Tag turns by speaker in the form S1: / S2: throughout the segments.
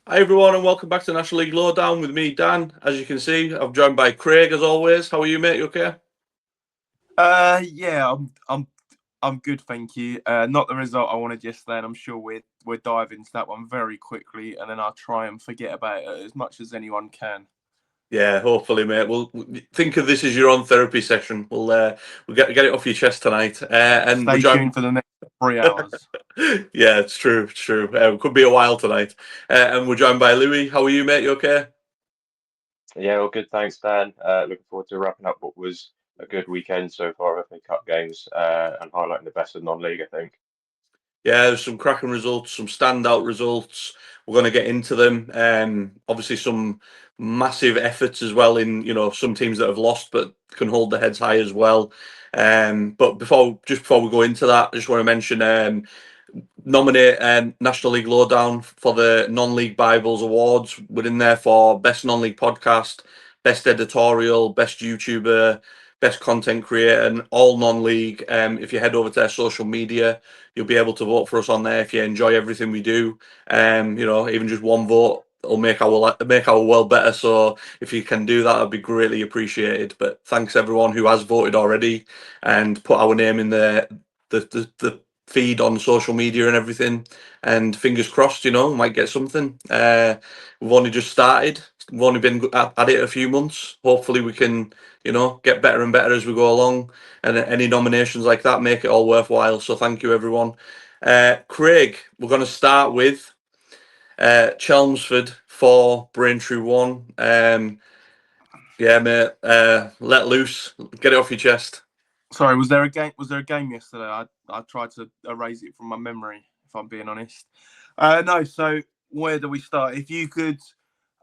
S1: Hi everyone and welcome back to National League Lowdown with me, Dan. As you can see, I'm joined by Craig as always. How are you, mate? You okay?
S2: Yeah, I'm good, thank you. Not the result I wanted yesterday, and I'm sure we're dive into that one very quickly, and then I'll try and forget about it as much as anyone can.
S1: Yeah, hopefully, mate. We'll think of this as your own therapy session. We'll get it off your chest tonight. And we're
S2: Stay
S1: joined.
S2: tuned for the next 3 hours.
S1: Yeah, it's true. It's true. It could be a while tonight. And we're joined by Louis. How are you, mate? You okay?
S3: Yeah, well, good. Thanks, Dan. Looking forward to wrapping up what was a good weekend so far of FA Cup games and highlighting the best of non-league, I think.
S1: Yeah, there's some cracking results, some standout results. We're going to get into them. Obviously, some massive efforts as well in some teams that have lost but can hold their heads high as well. But before we go into that, I just want to mention nominate National League Lowdown for the Non-League Bibles Awards. We're in there for Best Non-League Podcast, Best Editorial, Best YouTuber, Best Content Creator, and all non-league. If you head over to their social media, you'll be able to vote for us on there if you enjoy everything we do. Even just one vote will make our world better. So if you can do that, that'd be greatly appreciated. But thanks everyone who has voted already and put our name in the feed on social media and everything. And fingers crossed, might get something. We've only just started. We've only been at it a few months. Hopefully we can, get better and better as we go along. And any nominations like that make it all worthwhile. So thank you, everyone. Craig, we're going to start with Chelmsford 4, Braintree 1. Yeah, mate. Let loose. Get it off your chest.
S2: Sorry, was there a game? Was there a game yesterday? I tried to erase it from my memory, if I'm being honest. No. So where do we start? If you could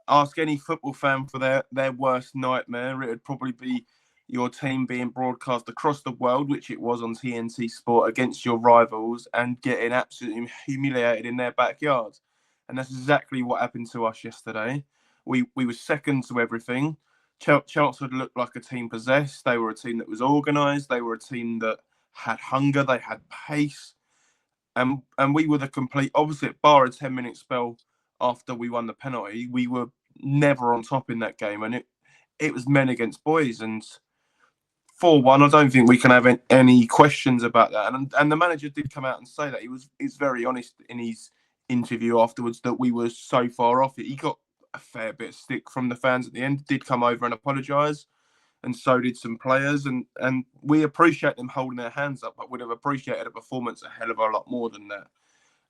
S2: ask any football fan for their worst nightmare, it would probably be your team being broadcast across the world, which it was on TNT Sport, against your rivals and getting absolutely humiliated in their backyard. And that's exactly what happened to us yesterday. We were second to everything. Chelmsford looked like a team possessed. They were a team that was organised. They were a team that had hunger. They had pace. And we were the complete opposite. Bar a 10-minute spell after we won the penalty, we were never on top in that game, and it was men against boys. And 4-1, I don't think we can have any questions about that. And the manager did come out and say that he's very honest in his interview afterwards that we were so far off it. He got a fair bit of stick from the fans at the end. Did come over and apologise, and so did some players. And we appreciate them holding their hands up, but would have appreciated a performance a hell of a lot more than that.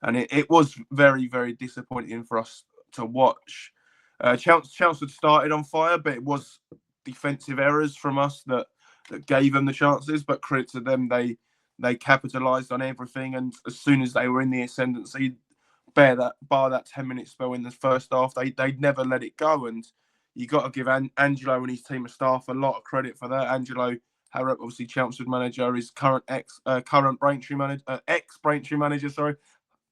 S2: And it was very, very disappointing for us to watch. Chelmsford started on fire, but it was defensive errors from us that gave them the chances. But credit to them, they capitalised on everything. And as soon as they were in the ascendancy, bar that 10-minute spell in the first half, they'd never let it go. And you got to give Angelo and his team of staff a lot of credit for that. Angelo Harrop, obviously Chelmsford manager, is current Braintree manager, ex Braintree manager. Sorry,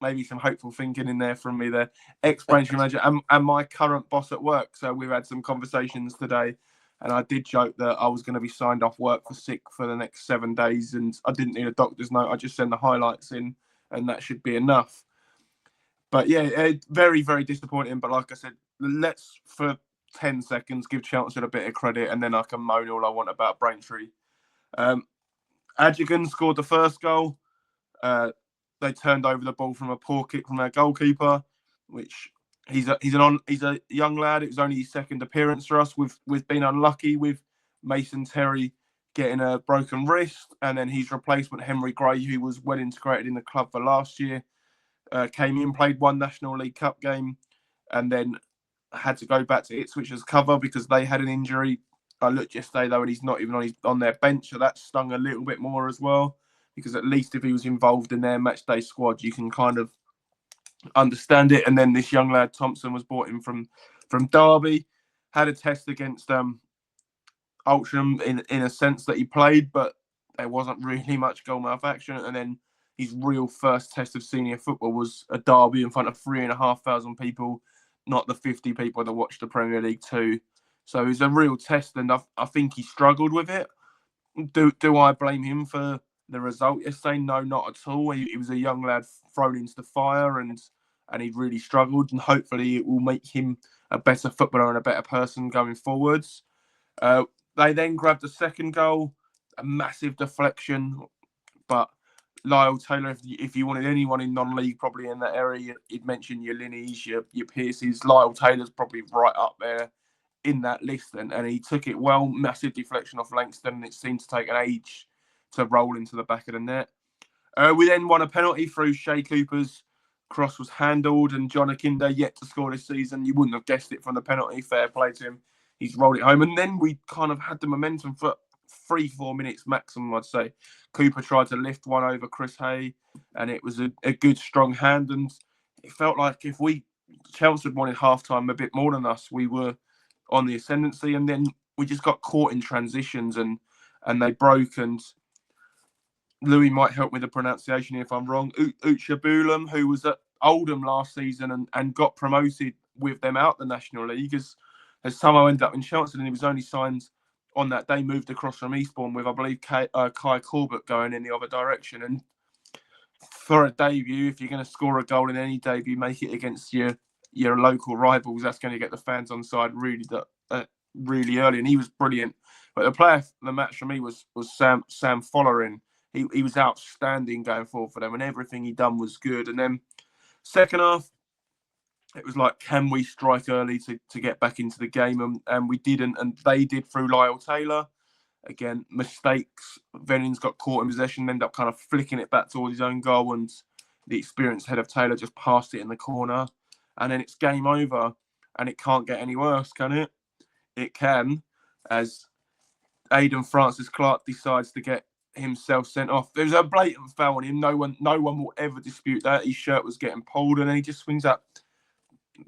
S2: maybe some hopeful thinking in there from me there. Ex-Braintree manager and my current boss at work. So we've had some conversations today, and I did joke that I was going to be signed off work for sick for the next 7 days, and I didn't need a doctor's note. I just send the highlights in, and that should be enough. But yeah, very, very disappointing. But like I said, let's for 10 seconds give Chelmsford a bit of credit, and then I can moan all I want about Braintree. Adjigan scored the first goal. They turned over the ball from a poor kick from their goalkeeper, which he's a young lad. It was only his second appearance for us. We've been unlucky with Mason Terry getting a broken wrist, and then his replacement Henry Gray, who was well integrated in the club for last year, came in, played one National League Cup game, and then had to go back to Ipswich as cover because they had an injury. I looked yesterday though, and he's not even on their bench, so that stung a little bit more as well. Because at least if he was involved in their match day squad, you can kind of understand it. And then this young lad Thompson was brought in from Derby, had a test against Altrincham in a sense that he played, but there wasn't really much goalmouth action. And then his real first test of senior football was a derby in front of 3,500 people, not the 50 people that watched the Premier League 2. So it was a real test, and I think he struggled with it. Do I blame him for the result yesterday? No, not at all. He was a young lad thrown into the fire, and and he really struggled. And hopefully, it will make him a better footballer and a better person going forwards. They then grabbed the second goal, a massive deflection, but Lyle Taylor, if you wanted anyone in non-league probably in that area, you'd mention your Linneys, your Pierces. Lyle Taylor's probably right up there in that list, and he took it well. Massive deflection off Langston, and it seemed to take an age to roll into the back of the net. We then won a penalty through Shea Cooper's cross was handled, and John Akinde yet to score this season. You wouldn't have guessed it from the penalty. Fair play to him. He's rolled it home, and then we kind of had the momentum for 3-4 minutes maximum, I'd say. Cooper tried to lift one over Chris Hay, and it was a good, strong hand. And it felt like if Chelmsford wanted half-time a bit more than us, we were on the ascendancy. And then we just got caught in transitions, and they broke. And Louis might help with the pronunciation if I'm wrong. Uchabulam, who was at Oldham last season and got promoted with them out the National League, has somehow ended up in Chelmsford, and he was only signed on that day, moved across from Eastbourne with, I believe, Kai Corbett going in the other direction. And for a debut, if you're going to score a goal in any debut, make it against your local rivals. That's going to get the fans on side really early, and he was brilliant. But the player of the match for me was Sam Follering. He was outstanding going forward for them, and everything he done was good. And then second half, it was like, can we strike early to get back into the game? And we didn't, and they did through Lyle Taylor. Again, mistakes. Vennings got caught in possession, ended up kind of flicking it back towards his own goal, and the experienced head of Taylor just passed it in the corner. And then it's game over, and it can't get any worse, can it? It can, as Aidan Francis Clark decides to get himself sent off. There's a blatant foul on him. No one will ever dispute that. His shirt was getting pulled, and then he just swings up.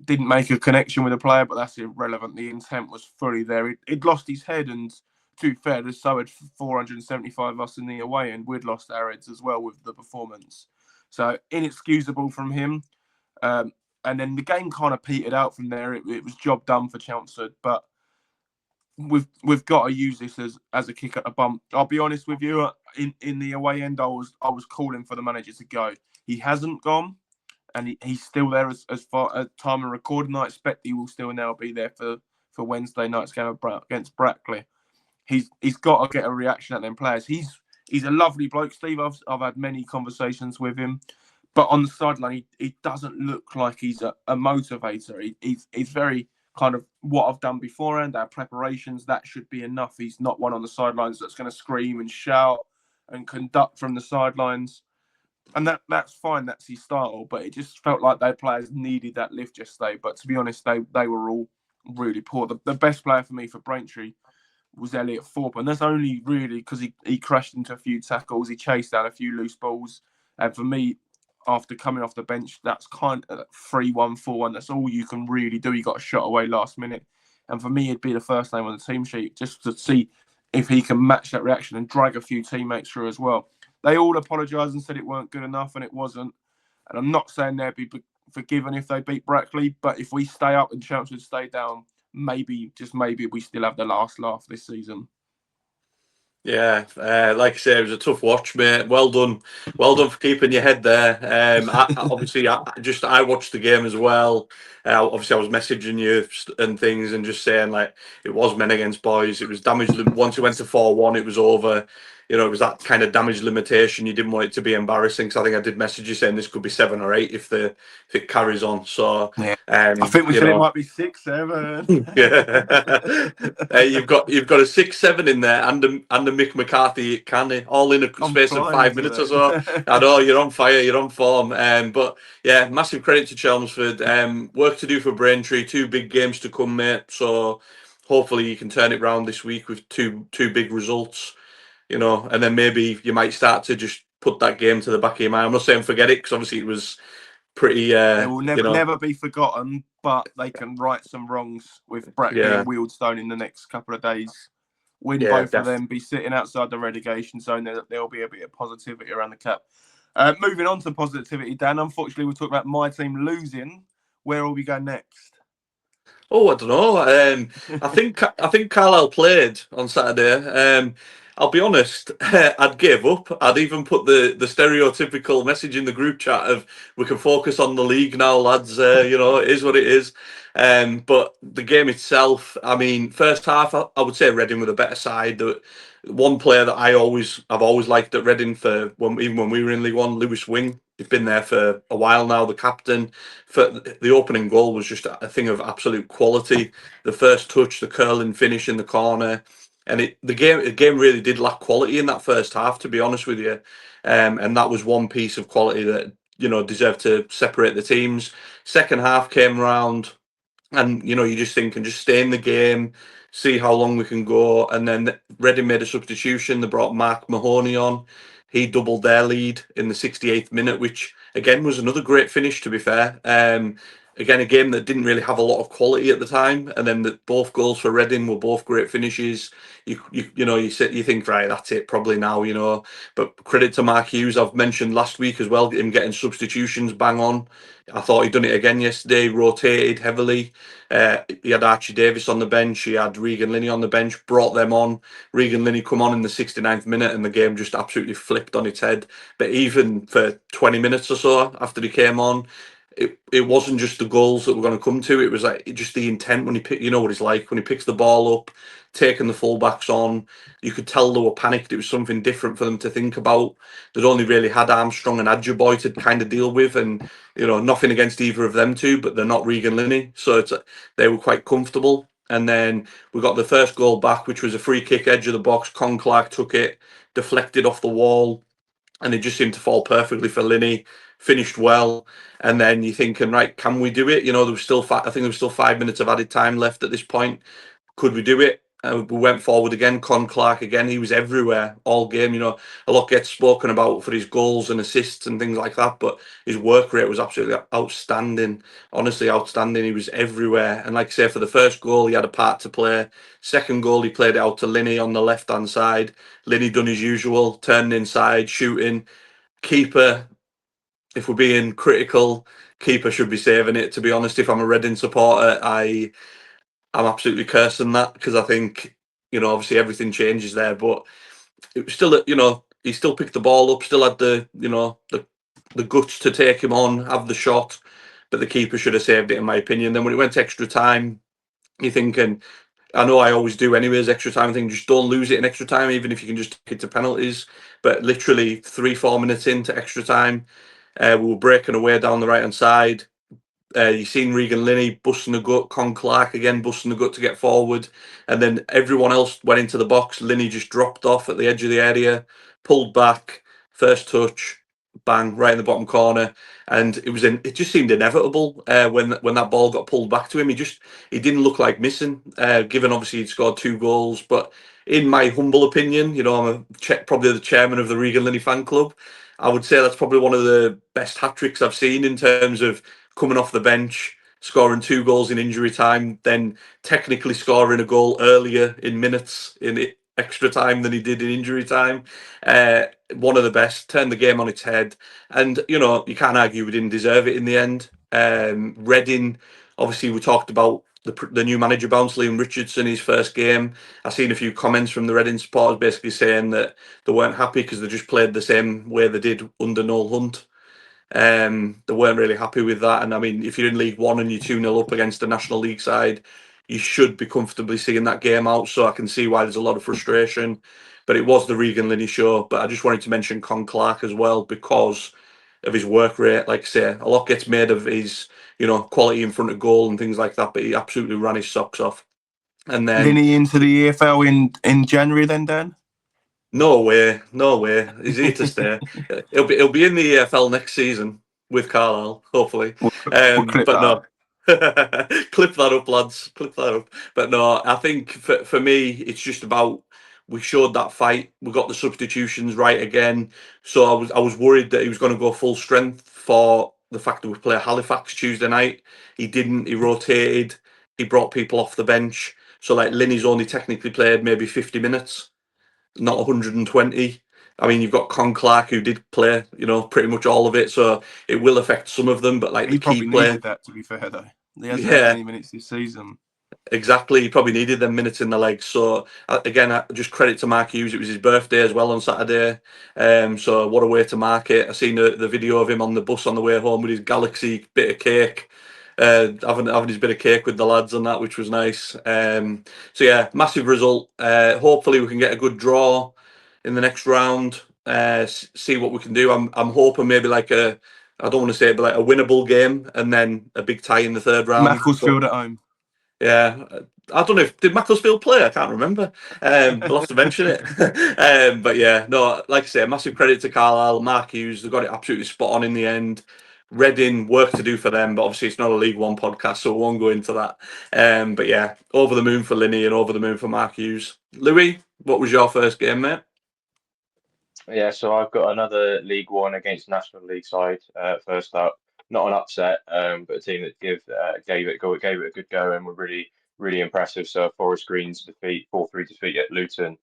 S2: Didn't make a connection with the player, but that's irrelevant. The intent was fully there. He'd lost his head, and to be fair, there's so had 475 of us in the away, and we'd lost our heads as well with the performance. So inexcusable from him. And then the game kind of petered out from there. It was job done for Chelmsford, but we've got to use this as a kick at the bum. I'll be honest with you. In the away end, I was calling for the manager to go. He hasn't gone, and he's still there as far as time of recording. I expect he will still now be there for Wednesday night's game against Brackley. He's got to get a reaction at them players. He's a lovely bloke, Steve. I've had many conversations with him, but on the sideline, he doesn't look like he's a motivator. He's very kind of what I've done beforehand, our preparations, that should be enough. He's not one on the sidelines that's going to scream and shout and conduct from the sidelines. And that's fine, that's his style. But it just felt like their players needed that lift yesterday. But to be honest, they were all really poor. The best player for me for Braintree was Elliot Thorpe. And that's only really because he crashed into a few tackles. He chased down a few loose balls. And for me, after coming off the bench, that's kind of 3-1, 4-1. That's all you can really do. He got a shot away last minute. And for me, it'd be the first name on the team sheet just to see if he can match that reaction and drag a few teammates through as well. They all apologised and said it weren't good enough, and it wasn't. And I'm not saying they'd be forgiven if they beat Brackley, but if we stay up and Chelmsford stay down, maybe, just maybe, we still have the last laugh this season.
S1: Yeah, like I say, it was a tough watch, mate. Well done for keeping your head there. I watched the game as well. Obviously, I was messaging you and things, and just saying like it was men against boys. It was damage. Once it went to 4-1, it was over. You know, it was that kind of damage limitation. You didn't want it to be embarrassing. Because I think I did message you saying this could be 7 or 8 if it carries on. So
S2: yeah. I think we said it might be 6, 7.
S1: Yeah, you've got a 6-7 in there, and a Mick McCarthy canny, all in a space of 5 minutes or so. I know you're on fire, you're on form. But yeah, massive credit to Chelmsford. Work to do for Braintree. 2 big games to come, mate. So hopefully you can turn it round this week with two big results. You know, and then maybe you might start to just put that game to the back of your mind. I'm not saying forget it, because obviously it was pretty. It
S2: will never be forgotten, but they can right some wrongs with Brackley and Wealdstone in the next couple of days. Win both of them, be sitting outside the relegation zone. There'll be a bit of positivity around the cap. Moving on to positivity, Dan. Unfortunately, we'll talk about my team losing. Where will we go next?
S1: Oh, I don't know. I think Carlisle played on Saturday. I'll be honest, I'd give up. I'd even put the stereotypical message in the group chat of we can focus on the league now, lads. It is what it is. But the game itself, I mean, first half, I would say Reading were the better side. The one player that I've always liked at Reading even when we were in League One, Lewis Wing. He's been there for a while now. The captain. For the opening goal was just a thing of absolute quality. The first touch, the curling finish in the corner. And the game really did lack quality in that first half, to be honest with you. And that was one piece of quality that deserved to separate the teams. Second half came round, and you just think and just stay in the game, see how long we can go. And then Reading made a substitution. They brought Mark Mahoney on. He doubled their lead in the 68th minute, which again was another great finish. To be fair, again a game that didn't really have a lot of quality at the time, and then both goals for Reading were both great finishes. You think, right, that's it probably now, But credit to Mark Hughes, I've mentioned last week as well, him getting substitutions bang on. I thought he'd done it again yesterday, rotated heavily. He had Archie Davis on the bench, he had Regan Linney on the bench, brought them on. Regan Linney come on in the 69th minute and the game just absolutely flipped on its head. But even for 20 minutes or so after he came on, it wasn't just the goals that were going to come to. It was like just the intent when he picked, what he's like, when he picks the ball up, taking the fullbacks on. You could tell they were panicked. It was something different for them to think about. They'd only really had Armstrong and Adjuboy to kind of deal with, and nothing against either of them two, but they're not Regan Linney, so they were quite comfortable. And then we got the first goal back, which was a free kick, edge of the box. Con Clark took it, deflected off the wall, and it just seemed to fall perfectly for Linney. Finished well, and then you're thinking, right, can we do it? There was still I think there was still 5 minutes of added time left at this point. Could we do it? We went forward again. Con Clark again, he was everywhere all game. A lot gets spoken about for his goals and assists and things like that, but his work rate was absolutely outstanding. Honestly, outstanding. He was everywhere. And like I say, for the first goal, he had a part to play. Second goal, he played it out to Linney on the left-hand side. Linney done his usual, turning inside, shooting. Keeper, if we're being critical, keeper should be saving it. To be honest, if I'm a Reading supporter, I'm absolutely cursing that, because I think obviously everything changes there, but it was still he still picked the ball up, still had the the guts to take him on, have the shot, but the keeper should have saved it, in my opinion. Then when it went to extra time, you're thinking, I know I always do anyways, extra time, I think just don't lose it in extra time, even if you can just take it to penalties. But literally 3-4 minutes into extra time, we were breaking away down the right hand side. You've seen Regan Linney busting a gut, Con Clark again busting a gut to get forward, and then everyone else went into the box. Linney just dropped off at the edge of the area, pulled back, first touch, bang, right in the bottom corner, and it just seemed inevitable when that ball got pulled back to him. He didn't look like missing, given obviously he'd scored 2 goals. But in my humble opinion, I'm probably the chairman of the Regan Linney fan club. I would say that's probably one of the best hat tricks I've seen in terms of coming off the bench, scoring 2 goals in injury time, then technically scoring a goal earlier in minutes in extra time than he did in injury time. One of the best, turned the game on its head. And, you can't argue we didn't deserve it in the end. Reading, obviously we talked about the new manager, Barnsley and Richardson, his first game. I've seen a few comments from the Reading supporters basically saying that they weren't happy because they just played the same way they did under Noel Hunt. They weren't really happy with that. And I mean, if you're in League One and you're 2-0 up against the National League side, you should be comfortably seeing that game out. So I can see why there's a lot of frustration. But it was the Regan Linney show. But I just wanted to mention Con Clark as well because of his work rate. Like I say, a lot gets made of his, quality in front of goal and things like that. But he absolutely ran his socks off. And then
S2: Linney into the EFL in January, then, Dan?
S1: No way. He's here to stay. He'll be in the EFL next season with Carlisle, hopefully.
S2: We'll clip
S1: But
S2: that
S1: no,
S2: up.
S1: clip that up, lads. Clip that up. But no, I think for me, it's just about we showed that fight. We got the substitutions right again. So I was worried that he was going to go full strength for the fact that we play Halifax Tuesday night. He didn't. He rotated. He brought people off the bench. So like Linney's only technically played maybe 50 minutes. Not 120. I mean, you've got Con Clark who did play, pretty much all of it, so it will affect some of them. But like
S2: He
S1: the key
S2: probably
S1: player,
S2: needed that, to be fair, though. He hasn't had many minutes this season.
S1: Exactly, he probably needed them minutes in the legs. So again, just credit to Mark Hughes. It was his birthday as well on Saturday. So what a way to mark it. I seen the video of him on the bus on the way home with his Galaxy bit of cake, having his bit of cake with the lads and that, which was nice. So yeah, massive result. Hopefully we can get a good draw in the next round. See what we can do. I'm hoping maybe like I don't want to say it, but like a winnable game and then a big tie in the third round.
S2: Macclesfield at home.
S1: Yeah, I don't know if did Macclesfield play. I can't remember. We'll have to mention it. But yeah, no, like I say, massive credit to Carlisle, Mark Hughes. They got it absolutely spot on in the end. Reading, work to do for them, but obviously it's not a League One podcast, so we won't go into that. But yeah, over the moon for Linney and over the moon for Mark Hughes. Louis, what was your first game, mate?
S3: Yeah, so I've got another League One against National League side. First up, not an upset, but a team that gave it a good go and were really impressive. So Forest Green's defeat, 4-3 defeat at Luton.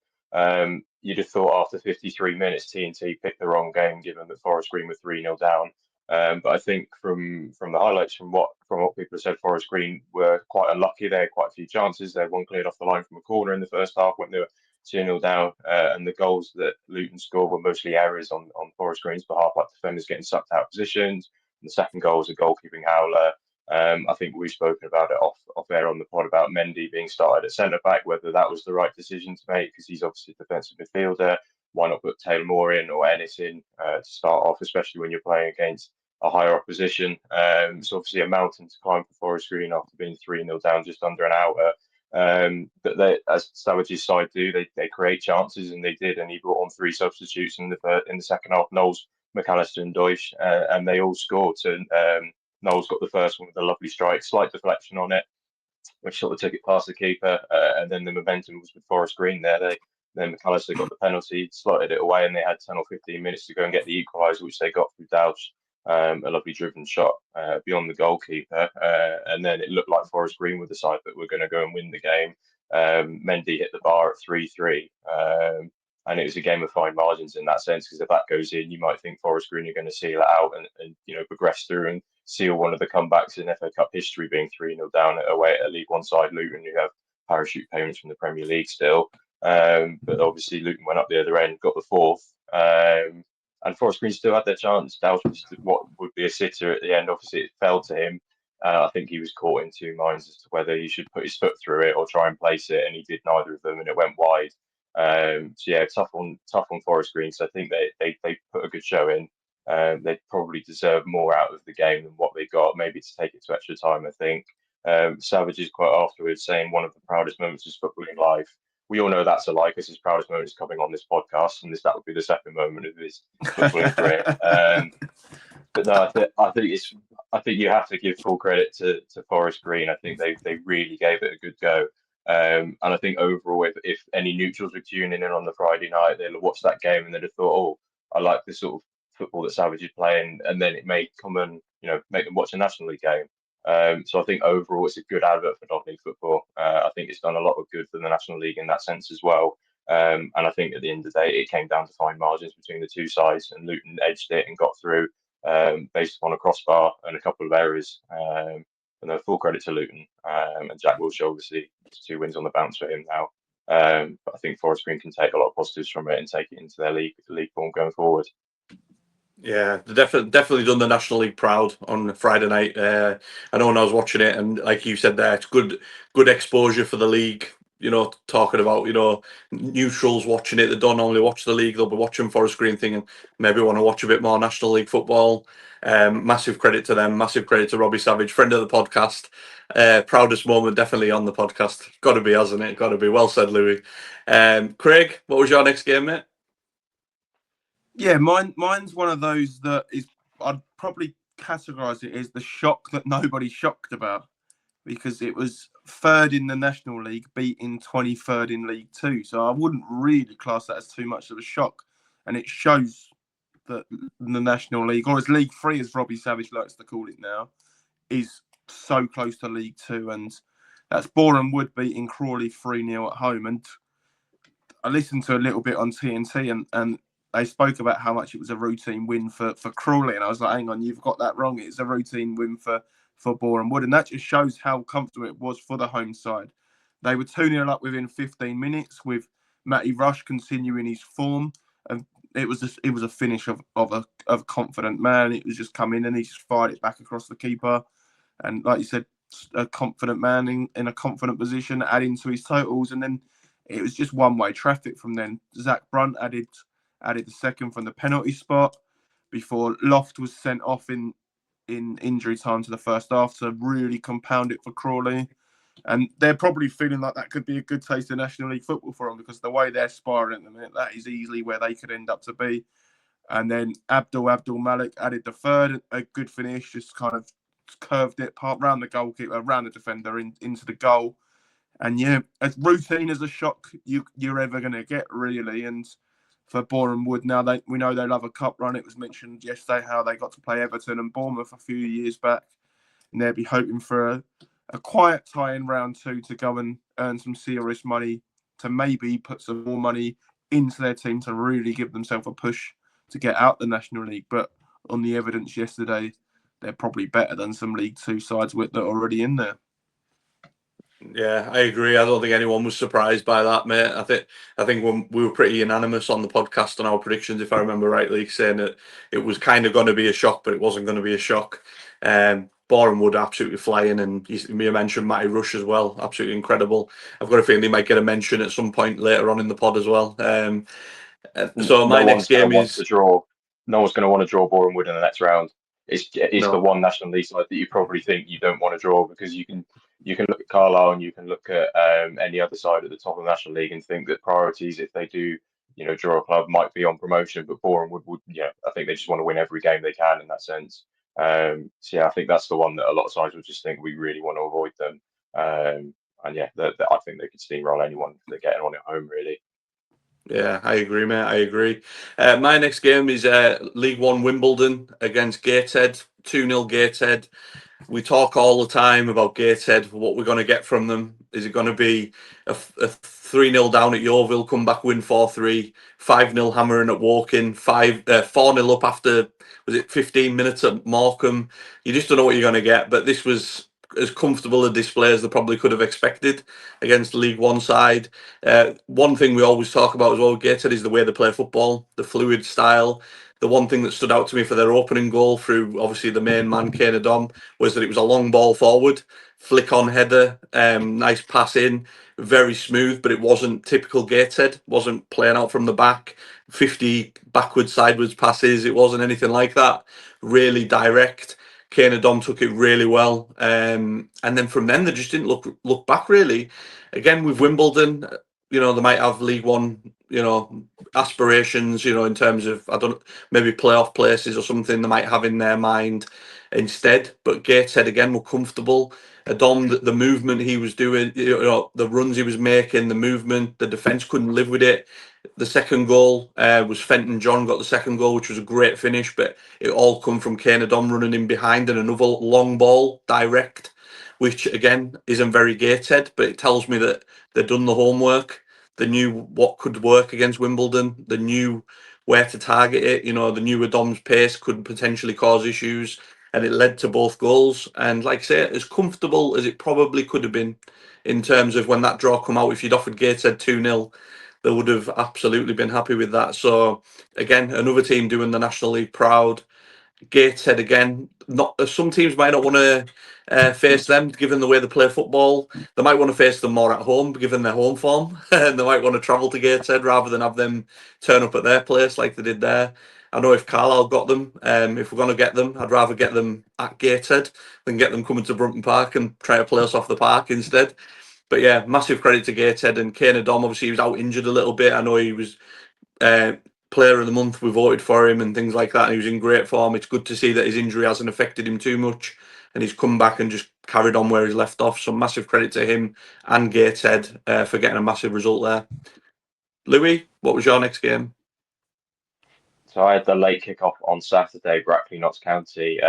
S3: You'd have thought after 53 minutes TNT picked the wrong game, given that Forest Green were 3-0 down. But I think from the highlights from what people have said, Forest Green were quite unlucky. They had quite a few chances. They had one cleared off the line from a corner in the first half when they were 2-0 down, and the goals that Luton scored were mostly errors on Forest Green's behalf, like defenders getting sucked out of positions. And the second goal was a goalkeeping howler. I think we've spoken about it off air on the pod about Mendy being started at centre back, whether that was the right decision to make because he's obviously a defensive midfielder. Why not put Taylor Moore in or Ennis in to start off, especially when you're playing against a higher opposition? So obviously a mountain to climb for Forest Green after being 3-0 down just under an hour. But they, as Savage's side do, they create chances, and they did. And he brought on 3 substitutes in the second half: Knowles, McAllister, and Deutsch, and they all scored. So Knowles got the first one with a lovely strike, slight deflection on it, which sort of took it past the keeper, and then the momentum was with Forest Green there. Then McAllister got the penalty, slotted it away, and they had 10 or 15 minutes to go and get the equaliser, which they got through Douch. A lovely driven shot beyond the goalkeeper, and then it looked like Forest Green were the side that were going to go and win the game. Mendy hit the bar at 3-3, and it was a game of fine margins in that sense, because if that goes in, you might think Forest Green are going to seal it out and progress through and seal one of the comebacks in FA Cup history, being 3-0 down away at a League One side, Luton, who have parachute payments from the Premier League still. But obviously Luton went up the other end, got the fourth. And Forest Green still had their chance. Doubt was what would be a sitter at the end. Obviously, it fell to him. I think he was caught in 2 minds as to whether he should put his foot through it or try and place it, and he did neither of them, and it went wide. So yeah, tough on Forest Green. So I think they put a good show in. They probably deserve more out of the game than what they got. Maybe to take it to extra time. I think Savage is quite afterwards saying one of the proudest moments of footballing life. We all know that's a lie because his proudest moment is coming on this podcast, and that would be the second moment of his footballing career. But no, I think you have to give full credit to Forest Green. I think they really gave it a good go. And I think overall, if any neutrals were tuning in on the Friday night, they'll have watched that game and they'd have thought, oh, I like this sort of football that Savage is playing, and then it may come and make them watch a National League game. So I think overall it's a good advert for non-league football. I think it's done a lot of good for the National League in that sense as well. And I think at the end of the day, it came down to fine margins between the two sides, and Luton edged it and got through based upon a crossbar and a couple of errors. And full credit to Luton. And Jack Wilshere, obviously, 2 wins on the bounce for him now. But I think Forest Green can take a lot of positives from it and take it into their league form going forward.
S1: Yeah, they definitely done the National League proud on Friday night. I know when I was watching it, and like you said there, it's good exposure for the league. Talking about neutrals watching it that don't normally watch the league, they'll be watching Forest Green thing and maybe want to watch a bit more National League football. Massive credit to them. Massive credit to Robbie Savage, friend of the podcast. Proudest moment definitely on the podcast. Got to be, hasn't it? Got to be. Well said, Louis. Craig, what was your next game, mate?
S2: Yeah, mine's one of those that is, I'd probably categorise it as the shock that nobody's shocked about, because it was 3rd in the National League, beating 23rd in League Two. So I wouldn't really class that as too much of a shock. And it shows that the National League, or as League 3, as Robbie Savage likes to call it now, is so close to League Two. And that's Boreham Wood beating Crawley 3-0 at home. And I listened to a little bit on TNT, and they spoke about how much it was a routine win for Crawley, and I was like, hang on, you've got that wrong. It's a routine win for for Boreham Wood, and that just shows how comfortable it was for the home side. They were 2-0 up within 15 minutes, with Matty Rush continuing his form, and it was a finish of a confident man. It was just come in and he just fired it back across the keeper, and like you said, a confident man in a confident position, adding to his totals, and then it was just one-way traffic from then. Zach Brunt added the second from the penalty spot before Loft was sent off in injury time to the first half to really compound it for Crawley. And they're probably feeling like that could be a good taste of National League football for them, because the way they're sparring at the minute, that is easily where they could end up to be. And then Abdul Malik added the third, a good finish, just kind of curved it round the goalkeeper, around the defender, into the goal. And yeah, as routine as a shock you're ever going to get, really. And for Boreham Wood, now we know they love a cup run. It was mentioned yesterday how they got to play Everton and Bournemouth a few years back, and they'll be hoping for a quiet tie in round 2 to go and earn some serious money, to maybe put some more money into their team to really give themselves a push to get out the National League. But on the evidence yesterday, they're probably better than some League 2 sides that are already in there.
S1: Yeah, I agree. I don't think anyone was surprised by that, mate. I think when we were pretty unanimous on the podcast on our predictions, if I remember rightly, saying that it was kind of going to be a shock, but it wasn't going to be a shock. Boreham Wood absolutely flying, and you mentioned Matty Rush as well, absolutely incredible. I've got a feeling he might get a mention at some point later on in the pod as well. So my next game is
S3: to draw. No one's going to want to draw Boreham Wood in the next round. It's
S1: No.
S3: the one National League side that you probably think you don't want to draw, because you can look at Carlisle and you can look at any other side at the top of the National League and think that priorities, if they do, draw a club, might be on promotion. But Boreham Wood, I think they just want to win every game they can in that sense. So yeah, I think that's the one that a lot of sides would just think we really want to avoid them. And yeah, I think they could steamroll anyone if they're getting on at home, really.
S1: Yeah, I agree, mate. I agree. My next game is League One Wimbledon against Gateshead. 2-0 Gateshead. We talk all the time about Gateshead, what we're going to get from them. Is it going to be a 3-0 down at Yeovil, come back, win 4-3, 5-0 hammering at Woking, 4-0 up after, was it 15 minutes at Morecambe? You just don't know what you're going to get. But this was as comfortable a display as they probably could have expected against the League One side. One thing we always talk about as well with Gateshead is the way they play football, the fluid style. The one thing that stood out to me for their opening goal, through obviously the main man, Kane Dom, was that it was a long ball forward, flick on header, nice pass in, very smooth, but it wasn't typical Gateshead, wasn't playing out from the back, 50 backwards, sideways passes, it wasn't anything like that. Really direct. Kane Dom took it really well. And then from then, they just didn't look back, really. Again, with Wimbledon, they might have League One, aspirations, in terms of, maybe playoff places or something they might have in their mind instead. But Gateshead again were comfortable. Dom, the movement he was doing, the runs he was making, the movement, the defence couldn't live with it. The second goal was Fenton John got the second goal, which was a great finish, but it all come from Kane Dom running in behind and another long ball direct, which again isn't very Gateshead, but it tells me that they've done the homework. They knew what could work against Wimbledon. They knew where to target it. They knew Dom's pace could potentially cause issues, and it led to both goals. And like I say, as comfortable as it probably could have been in terms of when that draw come out, if you'd offered Gateshead 2-0, they would have absolutely been happy with that. So again, another team doing the National League proud. Gateshead again. Not some teams might not want to face them, given the way they play football. They might want to face them more at home, given their home form, and they might want to travel to Gateshead rather than have them turn up at their place like they did there. I know if Carlisle got them, if we're going to get them, I'd rather get them at Gateshead than get them coming to Brunton Park and try to play us off the park instead. But yeah, massive credit to Gateshead. And Kane Dom, obviously he was out injured a little bit. I know he was player of the month, we voted for him and things like that, and he was in great form. It's good to see that his injury hasn't affected him too much, and he's come back and just carried on where he's left off. So massive credit to him and Gateshead for getting a massive result there. Louis, what was your next game?
S3: So I had the late kickoff on Saturday, Brackley, Notts County.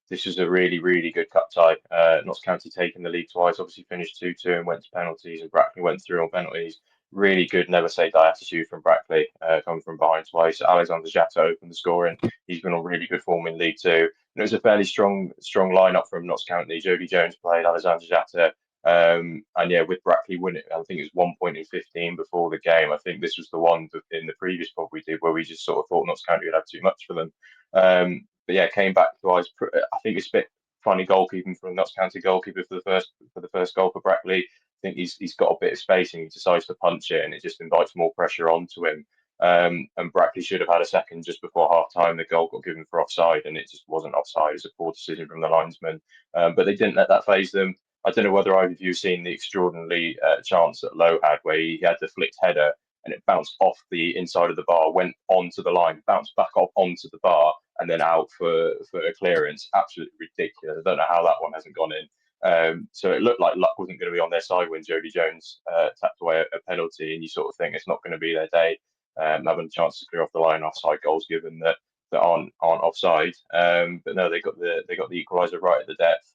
S3: This was a really, really good cup tie. Notts County taking the lead twice, obviously finished 2-2 and went to penalties, and Brackley went through on penalties. really good never say die attitude from Brackley, coming from behind twice. Alexander Jatta opened the scoring. He's been on really good form in League Two. And it was a fairly strong lineup from Notts County. Jody Jones played, Alexander Jatta. And yeah, with Brackley winning, I think it was 1 point in 15 before the game. I think this was the one in the previous pod we did where we just sort of thought Notts County would have too much for them. But yeah, came back to us. I think it's a bit funny goalkeeping from Notts County goalkeeper for the first goal for Brackley. I think he's got a bit of space and he decides to punch it, and it just invites more pressure onto him. And Brackley should have had a second just before half time. The goal got given for offside, and it just wasn't offside. It's a poor decision from the linesman. But they didn't let that faze them. I don't know whether either of you have seen the extraordinary chance that Lowe had, where he had the flicked header and it bounced off the inside of the bar, went onto the line, bounced back up onto the bar, and then out for a clearance. Absolutely ridiculous. I don't know how that one hasn't gone in. So it looked like luck wasn't going to be on their side when Jody Jones tapped away a penalty, and you sort of think it's not going to be their day, having a chance to clear off the line offside goals given that aren't offside. But no, they got the equaliser right at the depth,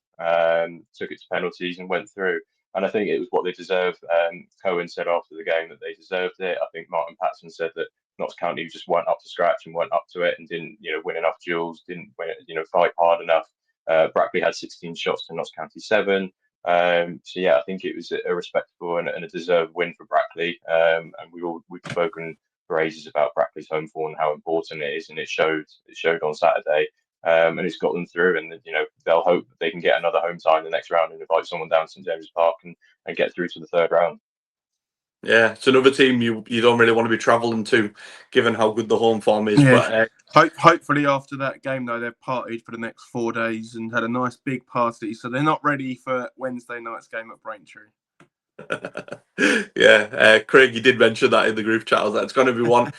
S3: took it to penalties and went through. And I think it was what they deserved. Cohen said after the game that they deserved it. I think Martin Patson said that Notts County just weren't up to scratch and weren't up to it and didn't win enough duels, didn't fight hard enough. Brackley had 16 shots to Notts County 7. So yeah, I think it was a respectable and a deserved win for Brackley. And we've spoken for ages about Brackley's home form and how important it is, and it showed on Saturday. And it's got them through, and they'll hope that they can get another home tie in the next round and invite someone down St James's Park and get through to the third round.
S1: Yeah, it's another team you don't really want to be travelling to, given how good the home form is.
S2: Yeah. But hopefully after that game, though, they've partied for the next 4 days and had a nice big party, so they're not ready for Wednesday night's game at Braintree.
S1: Yeah, Craig, you did mention that in the group chat. It's going to be one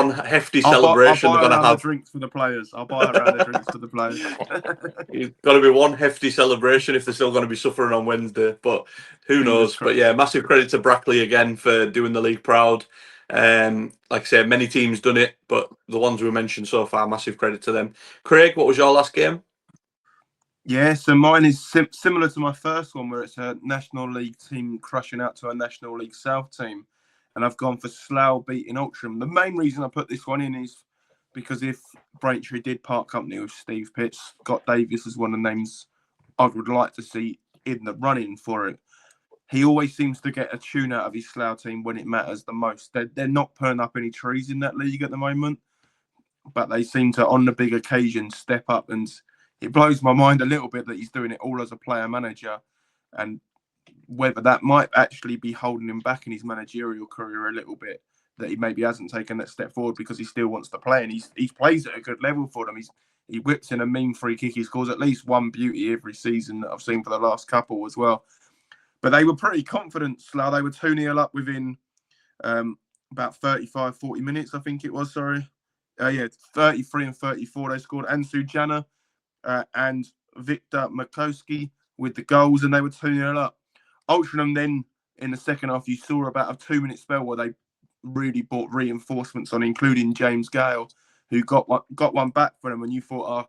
S1: hefty celebration.
S2: I'll buy
S1: they're going to have
S2: the drinks for the players. I'll buy a round of drinks for the players.
S1: It's got to be one hefty celebration if they're still going to be suffering on Wednesday. But who knows? But yeah, massive credit to Brackley again for doing the league proud. Like I said, many teams done it, but the ones we mentioned so far, massive credit to them. Craig, what was your last game?
S2: Yeah, so mine is similar to my first one, where it's a National League team crushing out to a National League South team. And I've gone for Slough beating Altrincham. The main reason I put this one in is because if Braintree did part company with Steve Pitts, Scott Davis is one of the names I would like to see in the running for it. He always seems to get a tune out of his Slough team when it matters the most. They're not pulling up any trees in that league at the moment, but they seem to, on the big occasion, step up, and it blows my mind a little bit that he's doing it all as a player manager, and whether that might actually be holding him back in his managerial career a little bit, that he maybe hasn't taken that step forward because he still wants to play, and he plays at a good level for them. He whips in a mean free kick. He scores at least one beauty every season that I've seen for the last couple as well. But they were pretty confident, Slough. They were 2-0 up within about 35, 40 minutes, I think it was, 33 and 34 they scored. Ansu Jana and Victor Makowski with the goals, and they were 2-0 up. Altrincham then, in the second half, you saw about a 2-minute spell where they really brought reinforcements on, including James Gale, who got one back for them, and you thought,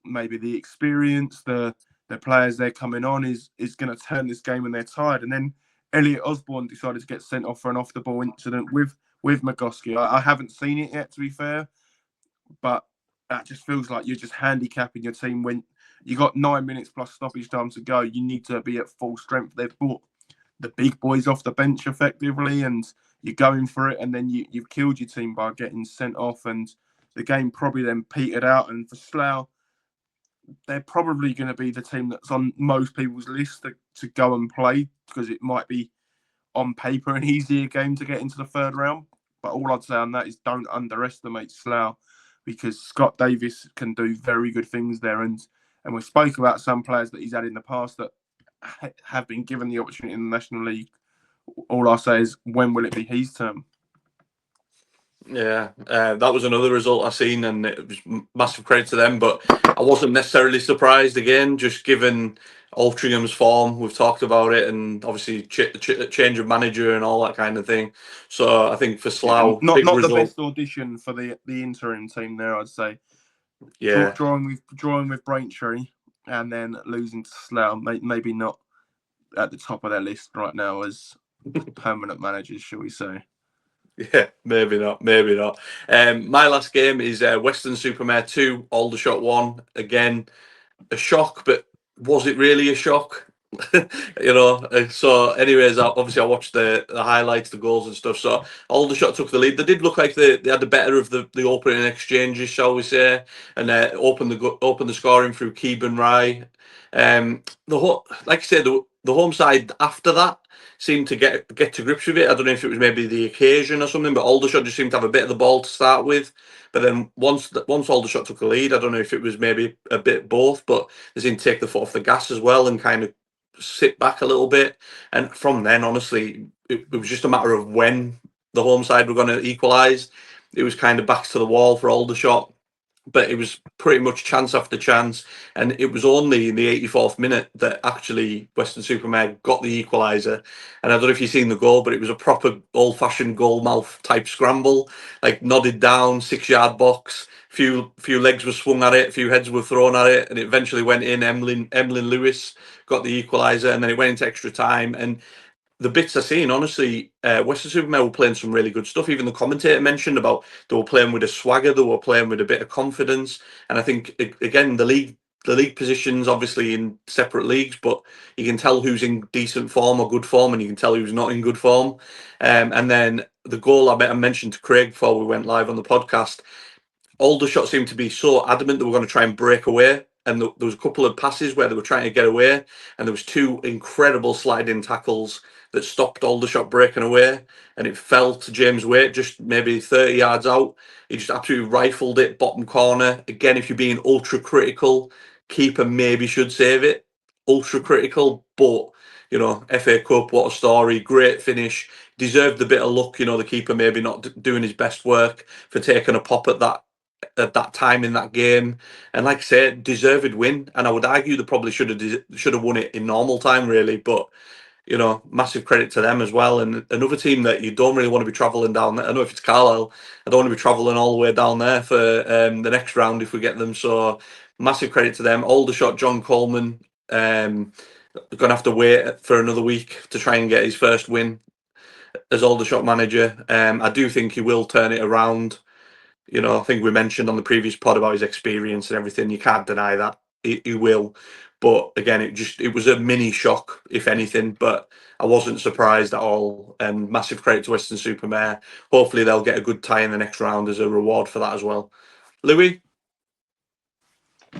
S2: maybe the experience, the players they're coming on is going to turn this game when they're tired. And then Elliot Osborne decided to get sent off for an off-the-ball incident with Makowski. I haven't seen it yet, to be fair, but that just feels like you're just handicapping your team when you got 9 minutes plus stoppage time to go. You need to be at full strength. They've brought the big boys off the bench effectively, and you're going for it, and then you've killed your team by getting sent off, and the game probably then petered out. And for Slough, they're probably going to be the team that's on most people's list to go and play, because it might be on paper an easier game to get into the third round. But all I'd say on that is don't underestimate Slough, because Scott Davis can do very good things there. And we spoke about some players that he's had in the past that have been given the opportunity in the National League. All I say is, when will it be his turn?
S1: Yeah, that was another result I seen, and it was massive credit to them. But I wasn't necessarily surprised again, just given Altrincham's form. We've talked about it, and obviously change of manager and all that kind of thing. So I think for Slough,
S2: not
S1: big
S2: the
S1: result.
S2: best audition for the interim team there, I'd say.
S1: Yeah,
S2: drawing with Braintree and then losing to Slough, maybe not at the top of their list right now as permanent managers, shall we say?
S1: Yeah, maybe not. My last game is Weston Supermare 2, Aldershot 1. Again, a shock, but was it really a shock? So anyways, obviously I watched the highlights, the goals and stuff. So Aldershot took the lead. They did look like they had the better of the opening exchanges, shall we say, and opened the scoring through Keeban Rye. Like I said, the home side after that seemed to get to grips with it. I don't know if it was maybe the occasion or something, but Aldershot just seemed to have a bit of the ball to start with. But then once Aldershot took the lead, I don't know if it was maybe a bit both, but they seemed to take the foot off the gas as well and kind of sit back a little bit. And from then, honestly, it was just a matter of when the home side were going to equalise. It was kind of backs to the wall for Aldershot, but it was pretty much chance after chance. And it was only in the 84th minute that actually Western Supermare got the equaliser. And I don't know if you've seen the goal, but it was a proper old-fashioned goal mouth type scramble, like nodded down, 6-yard box. Few legs were swung at it, a few heads were thrown at it, and it eventually went in. Emlyn Lewis got the equaliser, and then it went into extra time. And the bits I've seen, honestly, Western Supermare were playing some really good stuff. Even the commentator mentioned about they were playing with a swagger, they were playing with a bit of confidence. And I think again, the league positions obviously in separate leagues, but you can tell who's in decent form or good form, and you can tell who's not in good form. And then the goal I mentioned to Craig before we went live on the podcast, Aldershot seemed to be so adamant they were going to try and break away, and there was a couple of passes where they were trying to get away, and there was 2 incredible sliding tackles that stopped Aldershot breaking away, and it fell to James Waite just maybe 30 yards out. He just absolutely rifled it, bottom corner. Again, if you're being ultra critical, keeper maybe should save it. Ultra critical, but FA Cup, what a story, great finish. Deserved a bit of luck, the keeper maybe not doing his best work for taking a pop at that time in that game. And like I said, deserved win. And I would argue they probably should have won it in normal time, really. But massive credit to them as well. And another team that you don't really want to be travelling down there. I know if it's Carlisle, I don't want to be travelling all the way down there for the next round if we get them. So massive credit to them. Aldershot, John Coleman, going to have to wait for another week to try and get his first win as Aldershot manager. I do think he will turn it around. I think we mentioned on the previous pod about his experience and everything. You can't deny that he will. But again, it was a mini shock, if anything. But I wasn't surprised at all. And massive credit to Western Supermare. Hopefully, they'll get a good tie in the next round as a reward for that as well. Louis?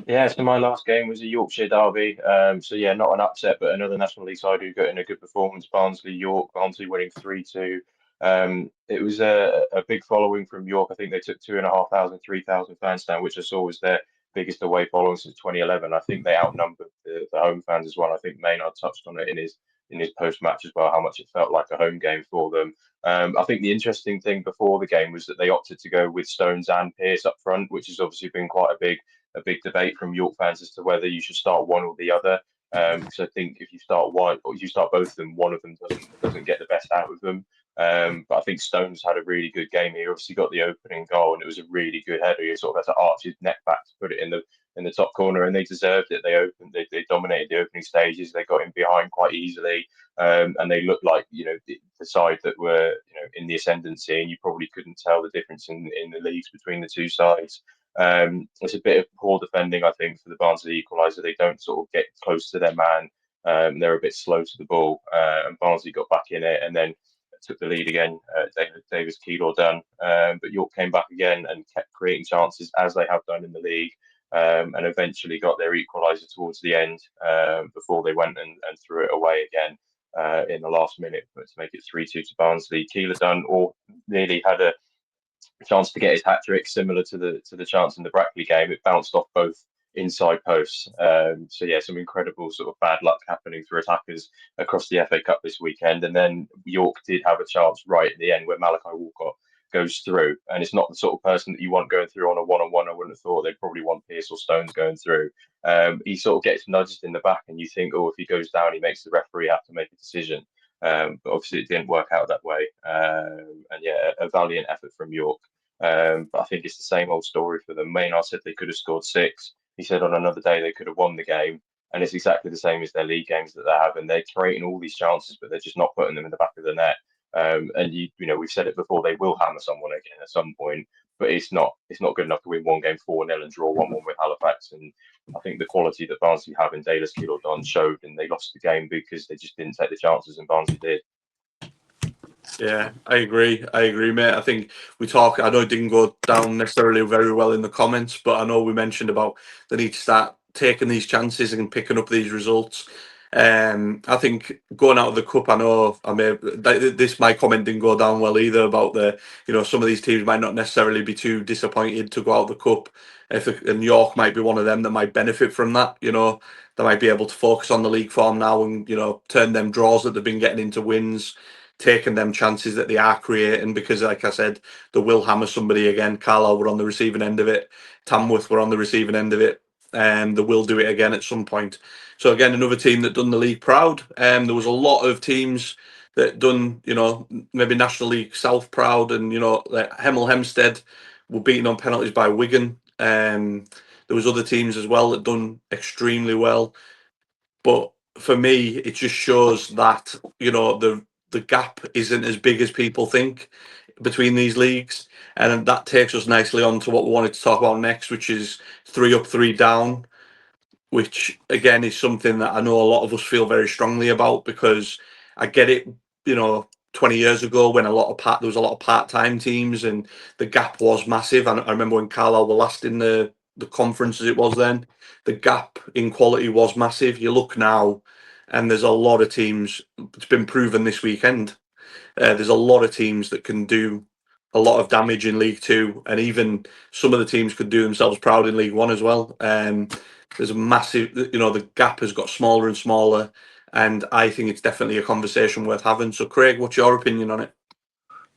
S3: Yeah, so my last game was a Yorkshire derby. So yeah, not an upset, but another National League side who got in a good performance. Barnsley winning 3-2. It was a big following from York. I think they took 2,500, 3,000 fans down, which I saw was their biggest away following since 2011. I think they outnumbered the home fans as well. I think Maynard touched on it in his post match as well, how much it felt like a home game for them. I think the interesting thing before the game was that they opted to go with Stones and Pearce up front, which has obviously been quite a big debate from York fans as to whether you should start one or the other. Because I think if you start one or you start both of them, one of them doesn't get the best out of them. But I think Stones had a really good game. He obviously got the opening goal, and it was a really good header. He sort of had to arch his neck back to put it in the top corner, and they deserved it. They dominated the opening stages. They got in behind quite easily, and they looked like the side that were in the ascendancy, and you probably couldn't tell the difference in the leagues between the two sides. It's a bit of poor defending, I think, for the Barnsley equaliser. They don't sort of get close to their man. They're a bit slow to the ball, and Barnsley got back in it and then took the lead again. Davis Keeler done, but York came back again and kept creating chances as they have done in the league, and eventually got their equaliser towards the end before they went and threw it away again in the last minute, but to make it 3-2 to Barnsley. Keeler done or nearly had a chance to get his hat trick, similar to the chance in the Brackley game. It bounced off both inside posts. So yeah, some incredible sort of bad luck happening for attackers across the FA Cup this weekend. And then York did have a chance right at the end where Malachi Walcott goes through, and it's not the sort of person that you want going through on a one-on-one. I wouldn't have thought they'd probably want Pearce or Stones going through. He sort of gets nudged in the back, and you think, oh, if he goes down, he makes the referee have to make a decision. But obviously, it didn't work out that way. And yeah, a valiant effort from York. But I think it's the same old story for them. Maynard said they could have scored 6. He said on another day they could have won the game. and it's exactly the same as their league games that they have, and they're creating all these chances, but they're just not putting them in the back of the net. And we've said it before, they will hammer someone again at some point, but it's not good enough to win one game 4-0 and draw 1-1 with Halifax. And I think the quality that Barnsley have in Dallas, Keeler, Don showed, and they lost the game because they just didn't take the chances, and Barnsley did.
S1: Yeah, I agree, mate. I think I know it didn't go down necessarily very well in the comments, but I know we mentioned about the need to start taking these chances and picking up these results. I think going out of the cup, my comment didn't go down well either about some of these teams might not necessarily be too disappointed to go out of the cup. And York might be one of them that might benefit from that. They might be able to focus on the league form now and turn them draws that they've been getting into wins, taking them chances that they are creating, because like I said, they will hammer somebody again. Carlisle were on the receiving end of it. Tamworth were on the receiving end of it. They will do it again at some point. So again, another team that done the league proud. There was a lot of teams that done, maybe National League South proud, and like Hemel Hempstead were beaten on penalties by Wigan. There was other teams as well that done extremely well. But for me, it just shows that the gap isn't as big as people think between these leagues, and that takes us nicely on to what we wanted to talk about next, which is 3 up, 3 down, which again is something that I know a lot of us feel very strongly about, because I get it. 20 years ago when there was a lot of part-time teams and the gap was massive. And I remember when Carlisle were last in the conference as it was then, the gap in quality was massive. You look now and there's a lot of teams, it's been proven this weekend, there's a lot of teams that can do a lot of damage in League Two, and even some of the teams could do themselves proud in League One as well. There's a massive, the gap has got smaller and smaller, and I think it's definitely a conversation worth having. So, Craig, what's your opinion on it?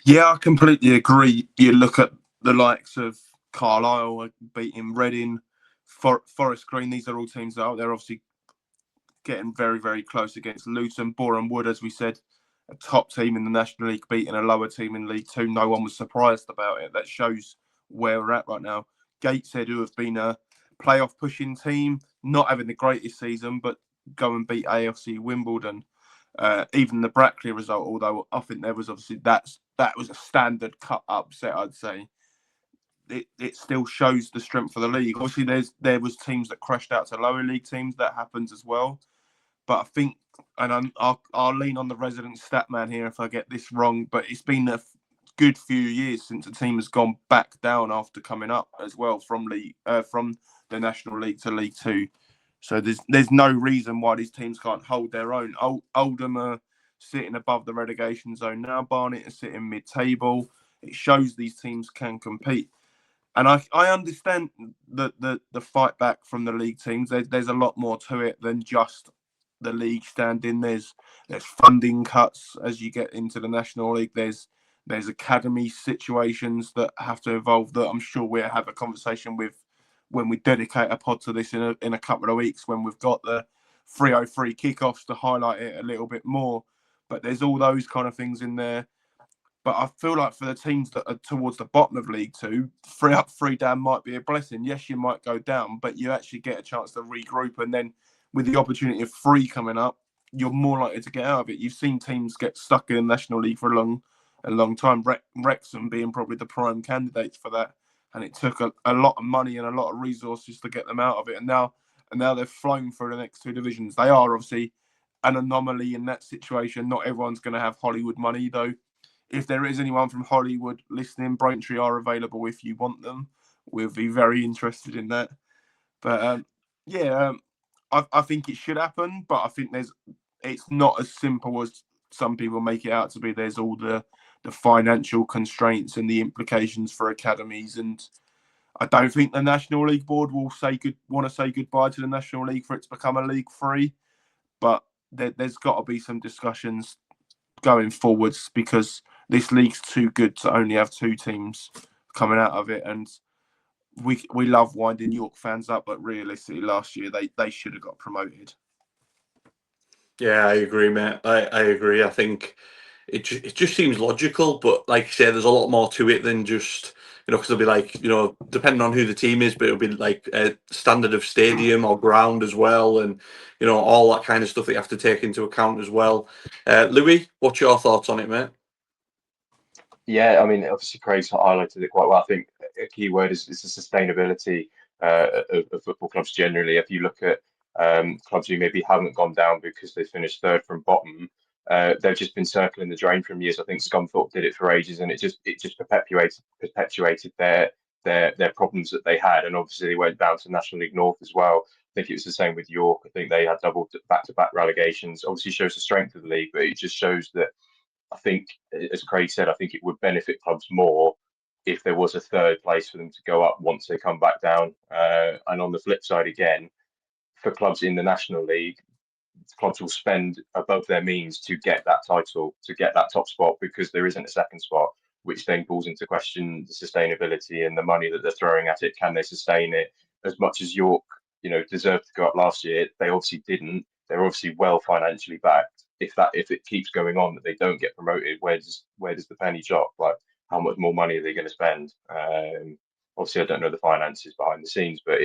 S2: Yeah, I completely agree. You look at the likes of Carlisle beating Reading, Forest Green. These are all teams that are obviously getting very, very close against Luton. Boreham Wood, as we said, a top team in the National League beating a lower team in League Two. No one was surprised about it. That shows where we're at right now. Gateshead, who have been a playoff pushing team, not having the greatest season, but go and beat AFC Wimbledon. Even the Brackley result, although I think there was obviously that was a standard cut upset, I'd say. It still shows the strength of the league. Obviously, there was teams that crashed out to lower league teams. That happens as well. But I think, and I'll lean on the resident stat man here if I get this wrong, but it's been a good few years since a team has gone back down after coming up as well from the National League to League Two. So there's no reason why these teams can't hold their own. Oldham are sitting above the relegation zone now. Barnet is sitting mid-table. It shows these teams can compete. And I understand the fight back from the league teams. There's a lot more to it than just the league standing. There's funding cuts as you get into the National League. There's academy situations that have to evolve, that I'm sure we'll have a conversation with when we dedicate a pod to this in a couple of weeks, when we've got the 303 kickoffs to highlight it a little bit more. But there's all those kind of things in there. But I feel like for the teams that are towards the bottom of League Two, 3 up, 3 down might be a blessing. Yes, you might go down, but you actually get a chance to regroup. And then with the opportunity of 3 coming up, you're more likely to get out of it. You've seen teams get stuck in the National League for a long time. Wrexham being probably the prime candidates for that. And it took a lot of money and a lot of resources to get them out of it. And now they've flown through the next 2 divisions. They are obviously an anomaly in that situation. Not everyone's going to have Hollywood money, though. If there is anyone from Hollywood listening, Braintree are available if you want them. We'll be very interested in that. But I think it should happen. But I think it's not as simple as some people make it out to be. There's all the financial constraints and the implications for academies, and I don't think the National League Board will want to say goodbye to the National League for it to become a League 3. But there's got to be some discussions going forwards, because this league's too good to only have 2 teams coming out of it. And we love winding York fans up, but realistically, last year they should have got promoted.
S1: Yeah, I agree, mate. I agree. I think it just seems logical, but like you say, there's a lot more to it than just because it'll be like, depending on who the team is, but it'll be like a standard of stadium or ground as well, and all that kind of stuff that you have to take into account as well. Louis, what's your thoughts on it, mate?
S3: Yeah, I mean, obviously Craig's highlighted it quite well. I think a key word is the sustainability of football clubs generally. If you look at clubs who maybe haven't gone down because they finished third from bottom, they've just been circling the drain from years. I think Scunthorpe did it for ages, and it just perpetuated their problems that they had. And obviously they went down to National League North as well. I think it was the same with York. I think they had double back-to-back relegations. Obviously shows the strength of the league, but it just shows that I think, as Craig said, I think it would benefit clubs more if there was a third place for them to go up once they come back down. And on the flip side, again, for clubs in the National League, clubs will spend above their means to get that title, to get that top spot, because there isn't a second spot, which then calls into question the sustainability and the money that they're throwing at it. Can they sustain it? As much as York, deserved to go up last year, they obviously didn't. They're obviously well financially backed. If it keeps going on that they don't get promoted, where does the penny drop? Like, how much more money are they going to spend? Obviously, I don't know the finances behind the scenes, but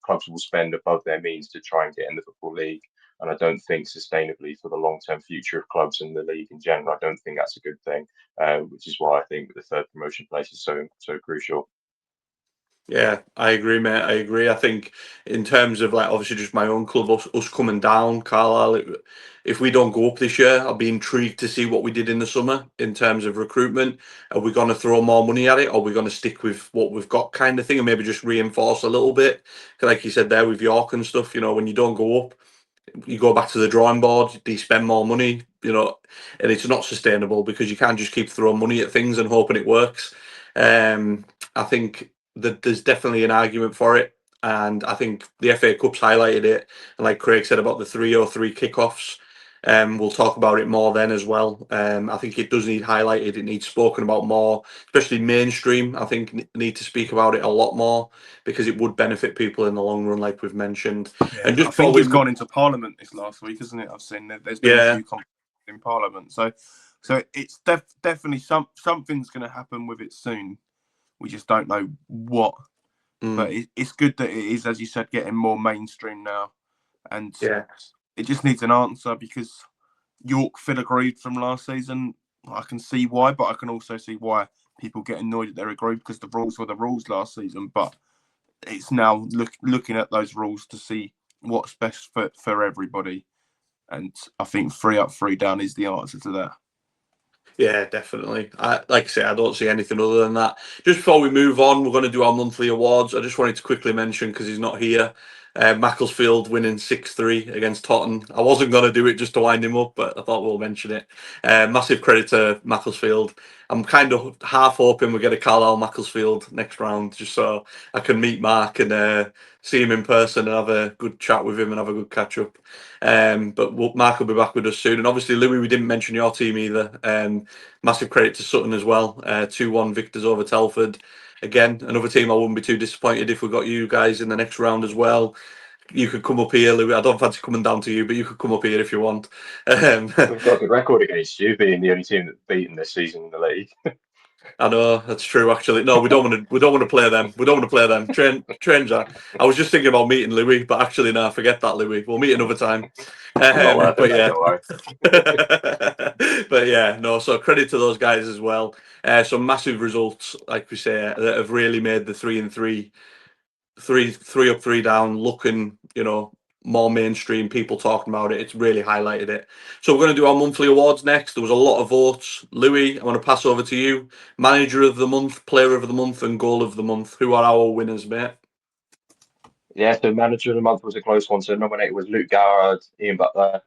S3: clubs will spend above their means to try and get in the Football League. And I don't think sustainably for the long-term future of clubs and the league in general, I don't think that's a good thing, which is why I think the third promotion place is so crucial.
S1: Yeah, I agree, mate. I agree. I think in terms of like obviously just my own club, us coming down, Carlisle, if we don't go up this year, I'll be intrigued to see what we did in the summer in terms of recruitment. Are we going to throw more money at it, or are we going to stick with what we've got, kind of thing, and maybe just reinforce a little bit? 'Cause like you said there with York and stuff, when you don't go up, you go back to the drawing board. Do you spend more money? And it's not sustainable because you can't just keep throwing money at things and hoping it works. I think that there's definitely an argument for it, and I think the FA Cup's highlighted it. And like Craig said about the 303 kickoffs, we'll talk about it more then as well. I think it does need highlighted. It needs spoken about more, especially mainstream. I think need to speak about it a lot more because it would benefit people in the long run, like we've mentioned.
S2: Yeah,
S1: And just
S2: I think it's gone into Parliament this last week, hasn't it? I've seen there's been a few conversations in Parliament, so it's definitely something's going to happen with it soon. We just don't know what, but it's good that it is, as you said, getting more mainstream now, and it just needs an answer because York filigreed from last season. I can see why, but I can also see why people get annoyed at their agreed because the rules were the rules last season. But it's now looking at those rules to see what's best for everybody, and I think 3 up, 3 down is the answer to that.
S1: Yeah, definitely. Like I say, I don't see anything other than that. Just before we move on, we're going to do our monthly awards. I just wanted to quickly mention, because he's not here, Macclesfield winning 6-3 against Tottenham. I wasn't going to do it just to wind him up, but I thought we'll mention it. Massive credit to Macclesfield. I'm kind of half hoping we get a Carlisle Macclesfield next round, just so I can meet Mark and see him in person and have a good chat with him and have a good catch up. But Mark will be back with us soon. And obviously, Louis, we didn't mention your team either. Massive credit to Sutton as well. 2-1 victors over Telford. Again, another team I wouldn't be too disappointed if we got you guys in the next round as well. You could come up here, Louis. I don't fancy coming down to you, but you could come up here if you want.
S3: We've got a good record against you, being the only team that's beaten this season in the league.
S1: I know that's true. Actually, no, we don't want to. We don't want to play them. We don't want to play them. Train Jack. I was just thinking about meeting Louis, but actually, no, forget that, Louis. We'll meet another time. But yeah, no. So credit to those guys as well. Some massive results, like we say, that have really made the 3-3, 3 up, 3 down, looking, more mainstream. People talking about it. It's really highlighted it. So we're going to do our monthly awards next. There was a lot of votes. Louis, I want to pass over to you. Manager of the month, player of the month, and goal of the month. Who are our winners, mate?
S3: Yeah, so manager of the month was a close one. So nominated was Luke Garrard, Ian Butler,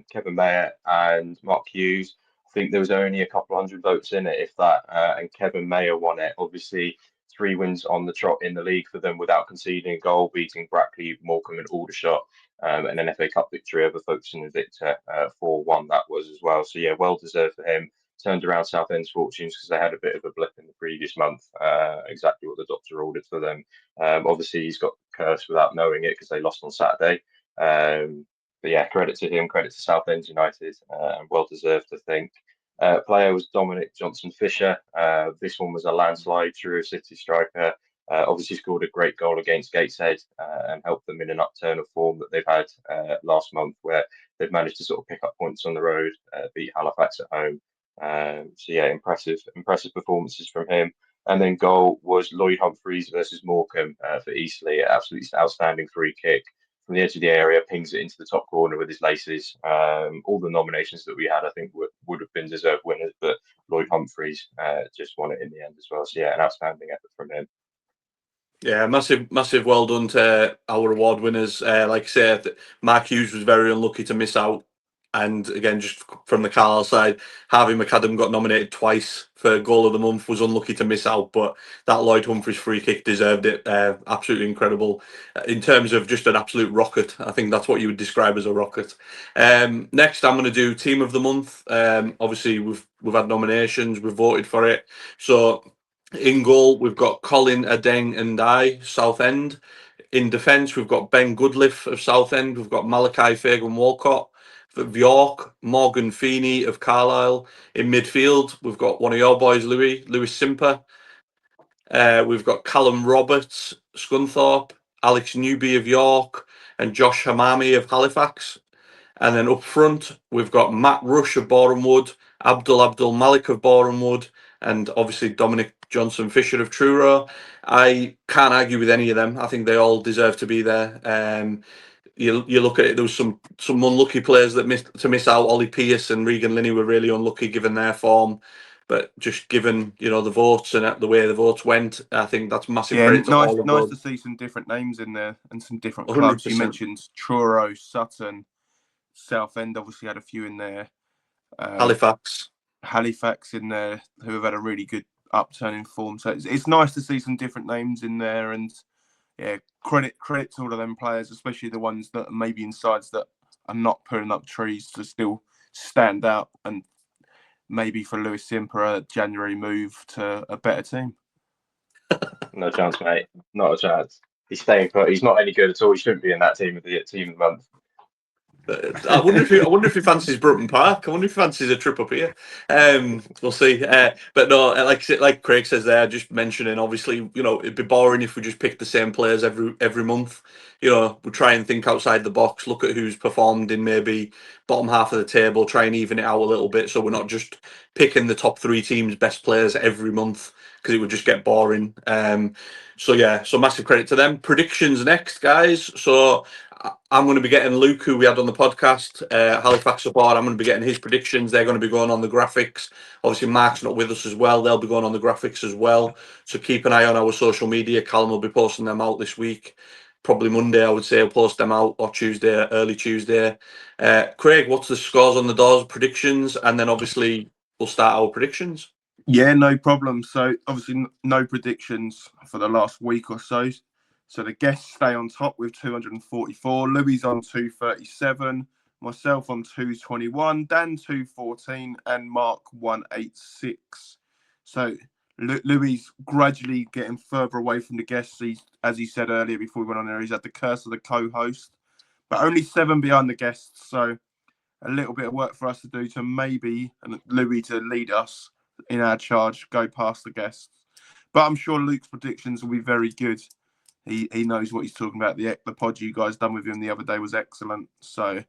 S3: Kevin Mare, and Mark Hughes. I think there was only a couple hundred votes in it, if that. And Kevin Mayer won it. Obviously, 3 wins on the trot in the league for them without conceding a goal, beating Brackley, Morecambe, and Aldershot, and an FA Cup victory over Folkestone and Victor 4-1. That was as well. So yeah, well deserved for him. Turned around Southend's fortunes because they had a bit of a blip in the previous month. Exactly what the doctor ordered for them. Obviously, he's got cursed without knowing it because they lost on Saturday. But yeah, credit to him, credit to Southend United, and well deserved, I think. Player was Dominic Johnson-Fisher. This one was a landslide through a City striker. Obviously scored a great goal against Gateshead and helped them in an upturn of form that they've had last month, where they've managed to sort of pick up points on the road, beat Halifax at home. So yeah, impressive performances from him. And then goal was Lloyd Humphreys versus Morecambe for Eastleigh. Absolutely outstanding free kick from the edge of the area, pings it into the top corner with his laces. All the nominations that we had, I think, would have been deserved winners, but Lloyd Humphreys just won it in the end as well. So yeah, an outstanding effort from him.
S1: Yeah, massive well done to our award winners. Like I said, Mark Hughes was very unlucky to miss out. And again, just from the Carlisle side, Harvey McAdam got nominated twice for Goal of the Month, was unlucky to miss out, but that Lloyd Humphreys free kick deserved it. Absolutely incredible. In terms of just an absolute rocket, I think that's what you would describe as a rocket. Next, I'm going to do Team of the Month. Obviously, we've had nominations, we've voted for it. So in goal, we've got Colin Adeng and I, Southend. In defence, we've got Ben Goodliff of Southend. We've got Malachi Fagan Walcott of York, Morgan Feeney of Carlisle. In midfield, we've got one of your boys, Lewis Simper. We've got Callum Roberts, Scunthorpe, Alex Newby of York, and Josh Hamami of Halifax. And then up front, we've got Matt Rush of Boreham Wood, Abdul Malik of Boreham Wood, and obviously Dominic Johnson-Fisher of Truro. I can't argue with any of them. I think they all deserve to be there. You look at it, there was some unlucky players that miss out. Ollie Pearce and Regan Linney were really unlucky given their form. But just given, the votes and the way the votes went, I think that's massive credit to all of
S2: nice
S1: them.
S2: to see some different names in there and some different clubs.
S1: 100%.
S2: You mentioned Truro, Sutton, Southend obviously had a few in there. Halifax in there, who have had a really good upturn in form. So it's nice to see some different names in there, and yeah, credit to all of them players, especially the ones that are maybe in sides that are not putting up trees to still stand out, and maybe for Lewis Simper, a January move to a better team.
S3: No chance, mate. Not a chance. He's staying put. He's not any good at all. He shouldn't be in that team of the month.
S1: I wonder if he fancies Brunton Park. I wonder if he fancies a trip up here. We'll see. But no, like Craig says there, just mentioning, obviously, it'd be boring if we just pick the same players every month. We try and think outside the box, look at who's performed in maybe bottom half of the table, try and even it out a little bit, so we're not just picking the top 3 teams' best players every month, because it would just get boring. So massive credit to them. Predictions next, guys. So I'm going to be getting Luke, who we had on the podcast, Halifax support. I'm going to be getting his predictions. They're going to be going on the graphics. Obviously, Mark's not with us as well. They'll be going on the graphics as well. So keep an eye on our social media. Callum will be posting them out this week. Probably Monday, I would say, I'll post them out, or Tuesday, early Tuesday. Craig, what's the scores on the doors, predictions? And then obviously we'll start our predictions.
S2: Yeah, no problem. So obviously no predictions for the last week or so. So the guests stay on top with 244. Louis on 237. Myself on 221. Dan 214. And Mark 186. So Louis gradually getting further away from the guests. As he said earlier before we went on there, he's had the curse of the co-host. But only 7 behind the guests. So a little bit of work for us to do to maybe, and Louis to lead us in our charge, go past the guests. But I'm sure Luke's predictions will be very good. He knows what he's talking about. The pod you guys done with him the other day was excellent. So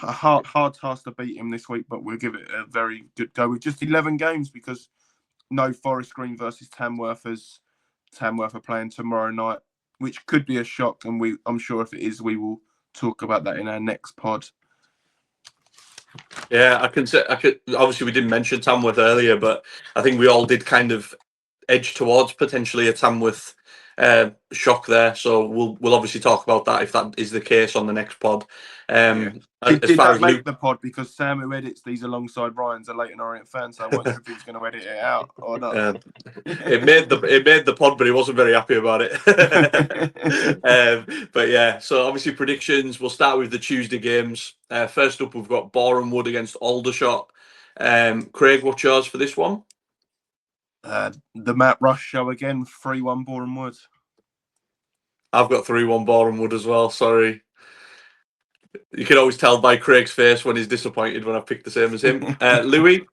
S2: a hard task to beat him this week, but we'll give it a very good go with just 11 games, because no Forest Green versus Tamworth, as Tamworth are playing tomorrow night, which could be a shock. And I'm sure if it is, we will talk about that in our next pod.
S1: Yeah, I could. Obviously, we didn't mention Tamworth earlier, but I think we all did kind of edge towards potentially a Tamworth shock there. So we'll obviously talk about that if that is the case on the next pod.
S2: Did that make the pod? Because Sam, who edits these alongside Ryan's a Leyton Orient fan, so I wasn't sure if he was going to edit it out or not.
S1: It made the pod, but he wasn't very happy about it. But yeah, so obviously predictions. We'll start with the Tuesday games. First up, we've got Boreham Wood against Aldershot. Craig, what's yours for this one?
S2: The Matt Rush show again, 3-1 Boreham Wood.
S1: I've got 3-1 Boreham Wood as well. Sorry. You can always tell by Craig's face when he's disappointed when I've picked the same as him. Louis?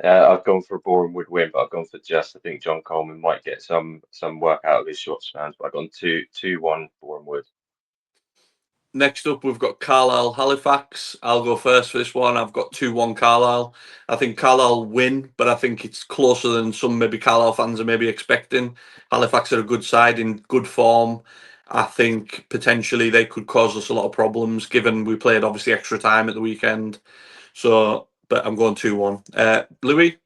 S3: I've gone for a Boreham would win, but I've gone for just. I think John Coleman might get some work out of his short spans, but I've gone 2-1 Boreham Wood.
S1: Next up, we've got Carlisle Halifax. I'll go first for this one. I've got 2-1 Carlisle. I think Carlisle win, but I think it's closer than some maybe Carlisle fans are maybe expecting. Halifax are a good side in good form. I think potentially they could cause us a lot of problems, given we played obviously extra time at the weekend. So, but I'm going 2-1. Louis?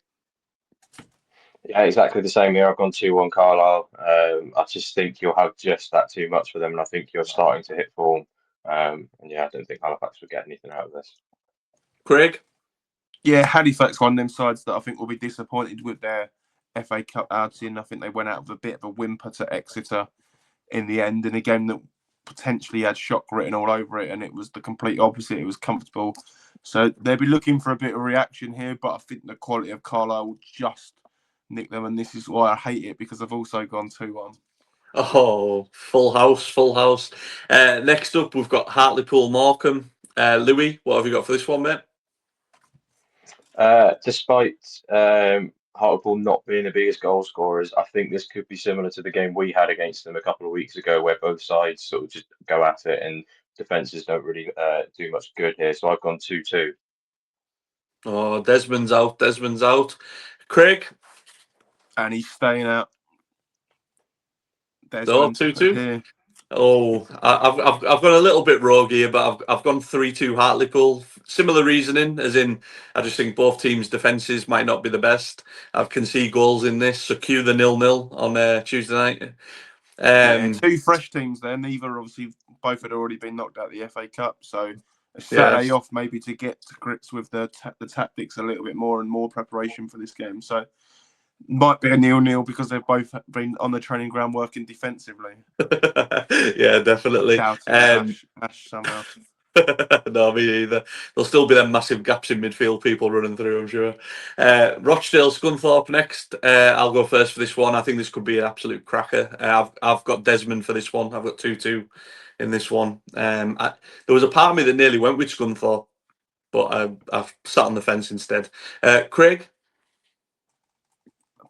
S3: Yeah, exactly the same here. I've gone 2-1 Carlisle. I just think you'll have just that too much for them, and I think you're starting to hit form. And yeah, I don't think Halifax will get anything out of this.
S1: Craig?
S2: Yeah, Halifax one of them sides that I think will be disappointed with their FA Cup outing. I think they went out with a bit of a whimper to Exeter in the end in a game that potentially had shock written all over it, and it was the complete opposite. It was comfortable. So they'll be looking for a bit of reaction here, but I think the quality of Carlisle will just nick them, and this is why I hate it, because I've also gone 2-1.
S1: Oh, full house, full house. Next up, we've got Hartlepool Morecambe. Louis, what have you got for this one, mate?
S3: Despite Hartlepool not being the biggest goal scorers, I think this could be similar to the game we had against them a couple of weeks ago, where both sides sort of just go at it and defences don't really do much good here. So I've gone 2-2.
S1: Oh, Desmond's out. Desmond's out. Craig?
S2: And he's staying out.
S1: Oh,
S2: Desmond,
S1: 2-2.
S2: here.
S1: Oh, I've gone a little bit rogue here, but I've gone 3-2 Hartlepool. Similar reasoning, as in I just think both teams' defences might not be the best. I've conceded goals in this, so cue the 0-0 on Tuesday night.
S2: Yeah, two fresh teams there. Neither, obviously, both had already been knocked out of the FA Cup. So a Saturday off maybe to get to grips with the tactics a little bit more and more preparation for this game. So might be a 0-0 because they've both been on the training ground working defensively.
S1: Yeah, definitely.
S2: Ash somehow.
S1: No, me either. There'll still be them massive gaps in midfield, people running through, I'm sure. Rochdale Scunthorpe next. I'll go first for this one. I think this could be an absolute cracker. I've got Desmond for this one. I've got 2-2 in this one. There was a part of me that nearly went with Scunthorpe, but I've sat on the fence instead. Craig?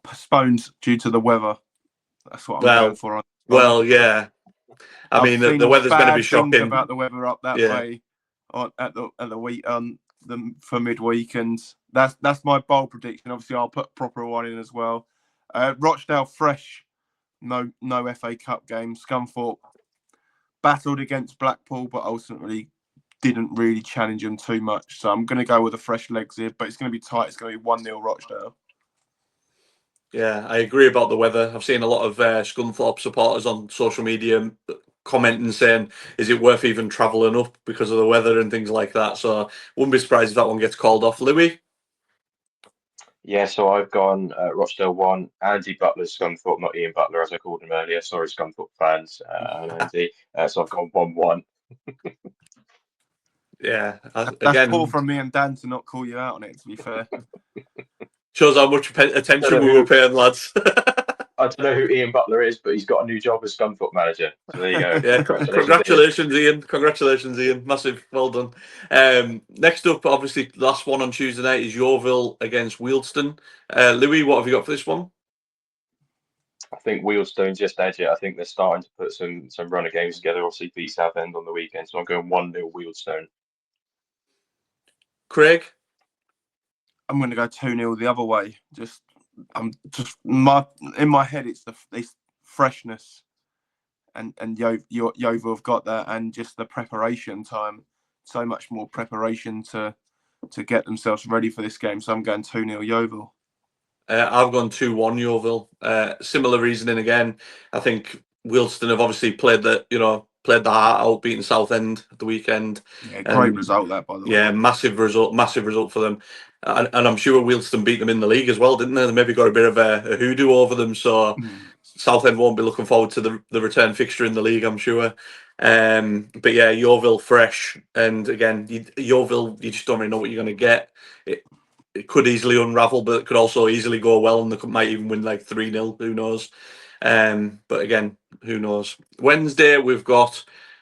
S2: Postponed due to the weather. That's what I'm going for.
S1: Well, yeah. I mean, the weather's going to be shocking.
S2: About the weather up that way at the week for midweek, and that's my bold prediction. Obviously, I'll put a proper one in as well. Rochdale fresh, no FA Cup game. Scunthorpe battled against Blackpool, but ultimately didn't really challenge them too much. So I'm going to go with the fresh legs here, but it's going to be tight. It's going to be 1-0 Rochdale.
S1: Yeah, I agree about the weather. I've seen a lot of Scunthorpe supporters on social media commenting saying, is it worth even travelling up because of the weather and things like that? So wouldn't be surprised if that one gets called off. Louis?
S3: Yeah, so I've gone Rochdale 1, Andy Butler's Scunthorpe, not Ian Butler as I called him earlier. Sorry, Scunthorpe fans and Andy. So I've gone 1-1.
S1: Yeah,
S2: that's poor from me and Dan to not call you out on it, to be fair.
S1: Shows how much attention we were paying, lads.
S3: I don't know who Ian Butler is, but he's got a new job as Scunthorpe manager. So there you go.
S1: Yeah, congratulations, Ian. Congratulations, Ian. Massive, well done. Next up, obviously, last one on Tuesday night is Yeovil against Wealdstone. Louis, what have you got for this one?
S3: I think Wealdstone just edge it. I think they're starting to put some runner games together. Obviously, beat Southend on the weekend, so I'm going 1-0 Wealdstone.
S1: Craig?
S2: I'm going to go 2-0 the other way. In my head, it's the freshness, and Yeovil have got that, and just the preparation time. So much more preparation to get themselves ready for this game. So I'm going 2-0 Yeovil.
S1: I've gone 2-1 Yeovil. Similar reasoning again. I think Wealdstone have obviously played the heart out, beating Southend at the weekend.
S2: Yeah, great result that, by the way.
S1: Yeah, massive result for them. And I'm sure Wealdstone beat them in the league as well, didn't they? They maybe got a bit of a hoodoo over them, so Southend won't be looking forward to the return fixture in the league, I'm sure. But yeah, Yeovil fresh, and again, Yeovil, you just don't really know what you're going to get. It could easily unravel, but it could also easily go well, and they might even win like 3-0. Who knows? But again, who knows? Wednesday,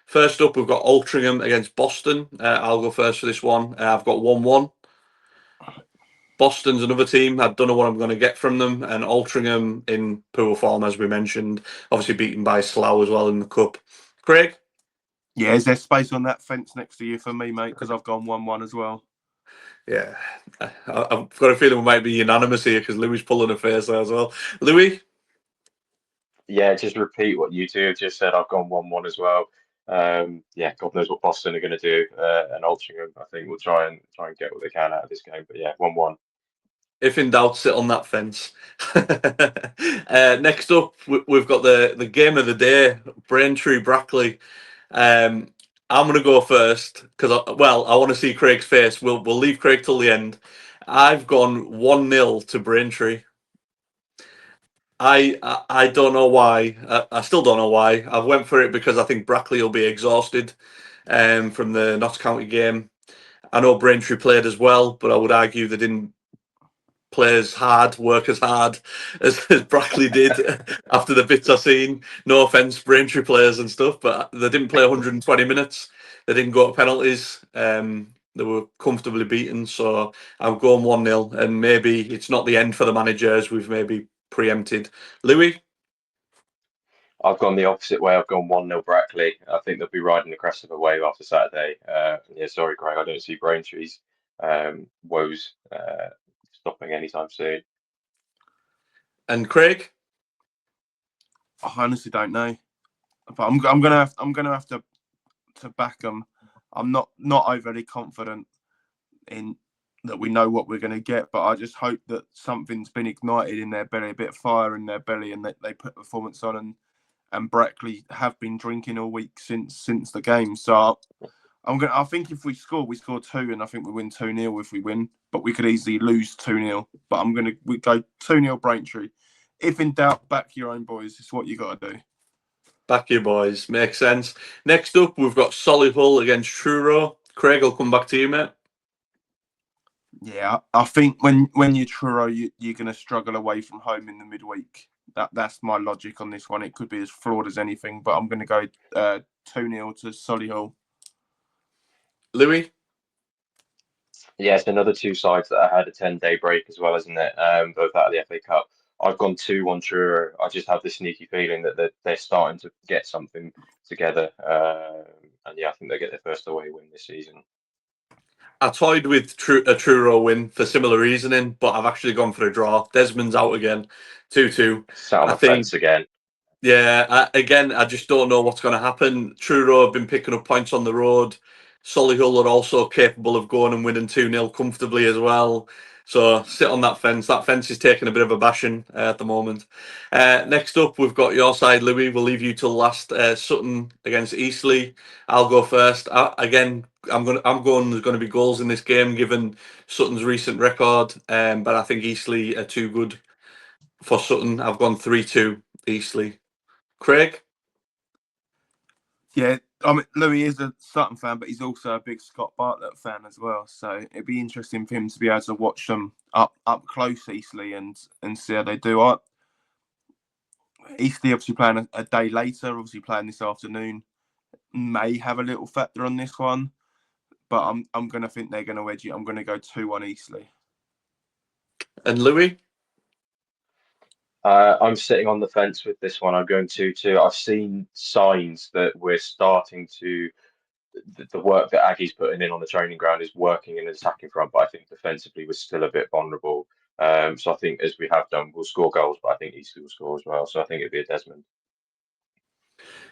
S1: first up, we've got Altrincham against Boston. I'll go first for this one. I've got 1-1. Boston's another team. I don't know what I'm going to get from them. And Altrincham in poor form, as we mentioned. Obviously beaten by Slough as well in the Cup. Craig?
S2: Yeah, is there space on that fence next to you for me, mate? Because I've gone 1-1 as well.
S1: Yeah. I've got a feeling we might be unanimous here because Louis pulling a face there as well. Louis?
S3: Yeah, just repeat what you two have just said. I've gone 1-1 as well. Yeah, God knows what Boston are going to do. And Altrincham, I think, will try and get what they can out of this game. But yeah, 1-1.
S1: If in doubt, sit on that fence. Next up, we've got the game of the day, Braintree Brackley. I'm going to go first because, I want to see Craig's face. We'll leave Craig till the end. I've gone 1-0 to Braintree. I don't know why. I still don't know why. I went for it because I think Brackley will be exhausted from the Notts County game. I know Braintree played as well, but I would argue they didn't play as hard, work as hard as Brackley did after the bits I've seen. No offence, Braintree players and stuff, but they didn't play 120 minutes. They didn't go to penalties. They were comfortably beaten. So I'm going 1-0, and maybe it's not the end for the managers. We've maybe preempted. Louis?
S3: I've gone the opposite way. I've gone 1-0 Brackley. I think they'll be riding the crest of a wave after Saturday. Yeah, sorry, Craig. I don't see Braintree's woes stopping anytime soon.
S1: And Craig?
S2: I honestly don't know, but I'm gonna have to back them. I'm not overly confident in that we know what we're going to get, but I just hope that something's been ignited in their belly, a bit of fire in their belly, and that they put performance on. And Brackley have been drinking all week since the game. So I think if we score 2, and I think we win 2-0 if we win. But we could easily lose 2-0. But we go 2-0 Braintree. If in doubt, back your own boys. It's what you got to do.
S1: Back your boys. Makes sense. Next up, we've got Solihull against Truro. Craig, I'll come back to you, mate.
S2: Yeah, I think when you're Truro, you're going to struggle away from home in the midweek. That's my logic on this one. It could be as flawed as anything, but I'm going to go 2-0 to Solihull.
S1: Louis?
S3: Yes, another two sides that had a 10-day break as well, isn't it? Both out of the FA Cup. I've gone 2-1 Truro. I just have this sneaky feeling that they're starting to get something together. And yeah, I think they get their first away win this season.
S1: I toyed with a Truro win for similar reasoning, but I've actually gone for a draw. Desmond's out again, 2-2.
S3: Sat on the fence again.
S1: Yeah, I just don't know what's going to happen. Truro have been picking up points on the road. Solihull are also capable of going and winning 2-0 comfortably as well. So sit on that fence. That fence is taking a bit of a bashing at the moment. Next up, we've got your side, Louis. We'll leave you till last. Sutton against Eastleigh. I'll go first. I'm going. There's going to be goals in this game, given Sutton's recent record. But I think Eastleigh are too good for Sutton. I've gone 3-2 Eastleigh. Craig?
S2: Yeah, I mean, Louis is a Sutton fan, but he's also a big Scott Bartlett fan as well. So it'd be interesting for him to be able to watch them up close, Eastleigh, and see how they do. Eastleigh obviously playing a day later, obviously playing this afternoon, may have a little factor on this one, but I'm going to think they're going to edge it. I'm going to go 2-1 Eastleigh.
S1: And Louis?
S3: I'm sitting on the fence with this one. I'm going 2-2. I've seen signs that we're starting to the work that Aggie's putting in on the training ground is working in an attacking front, but I think defensively we're still a bit vulnerable. So I think, as we have done, we'll score goals, but I think Eastleigh will score as well. So I think it'll be a Desmond.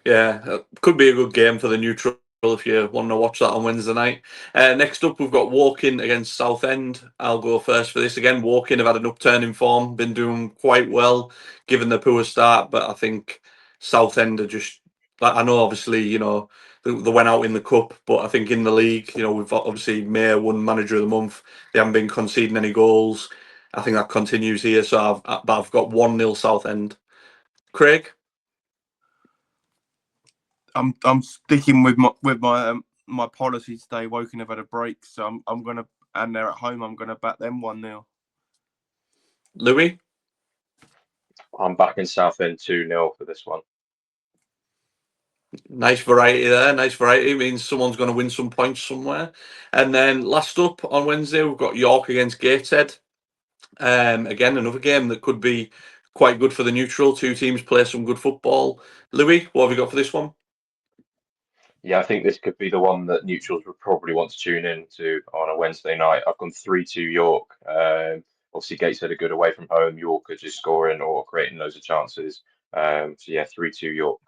S1: Yeah, could be a good game for the neutral if you want to watch that on Wednesday night. Next up, we've got Woking against Southend. I'll go first for this again. Woking have had an upturn in form, been doing quite well given the poor start, but I think Southend are just. I know, obviously, they went out in the cup, but I think in the league, we've obviously Mare won Manager of the Month. They haven't been conceding any goals. I think that continues here. So I've got 1-0 Southend. Craig?
S2: I'm sticking with my policy today. Woking have had a break, so I'm gonna, and they're at home. I'm gonna back them 1-0.
S1: Louis?
S3: I'm backing Southend 2-0 for this one.
S1: Nice variety there. Nice variety means someone's going to win some points somewhere. And then last up on Wednesday, we've got York against Gateshead. Again, another game that could be quite good for the neutral. Two teams play some good football. Louis, what have you got for this one?
S3: Yeah, I think this could be the one that neutrals would probably want to tune in to on a Wednesday night. I've gone 3-2 York. Obviously, Gateshead are good away from home. York are just scoring or creating loads of chances. So yeah, 3-2 York.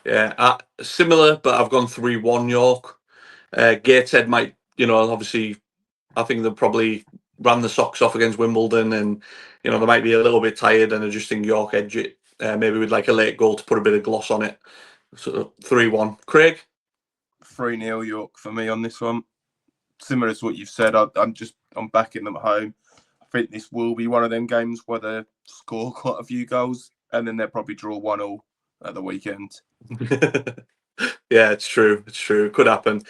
S1: Yeah, similar, but I've gone 3-1 York. Gateshead might, obviously, I think they'll probably ran the socks off against Wimbledon, and they might be a little bit tired, and I just think York edge it, maybe with like a late goal to put a bit of gloss on it. So 3-1. Craig?
S2: 3-0 York for me on this one. Similar to what you've said, I'm backing them at home. I think this will be one of them games where they score quite a few goals, and then they'll probably draw 1-1 at the weekend.
S1: Yeah, it's true. It's true. It could happen.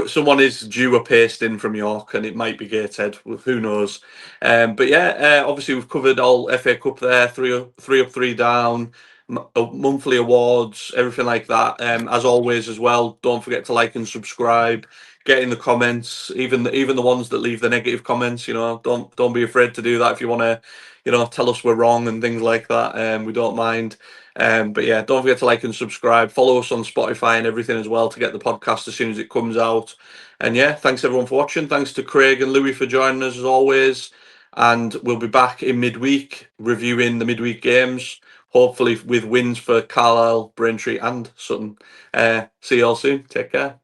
S1: Someone is due a paste in from York, and it might be Gateshead. Who knows? But yeah, obviously we've covered all FA Cup there. Three up, three down. Monthly awards, everything like that. As always, as well, don't forget to like and subscribe. Get in the comments, even the ones that leave the negative comments. Don't be afraid to do that if you want to, tell us we're wrong and things like that. We don't mind. But yeah, don't forget to like and subscribe. Follow us on Spotify and everything as well to get the podcast as soon as it comes out. And yeah, thanks everyone for watching. Thanks to Craig and Louis for joining us as always. And we'll be back in midweek reviewing the midweek games, hopefully with wins for Carlisle, Braintree and Sutton. See you all soon. Take care.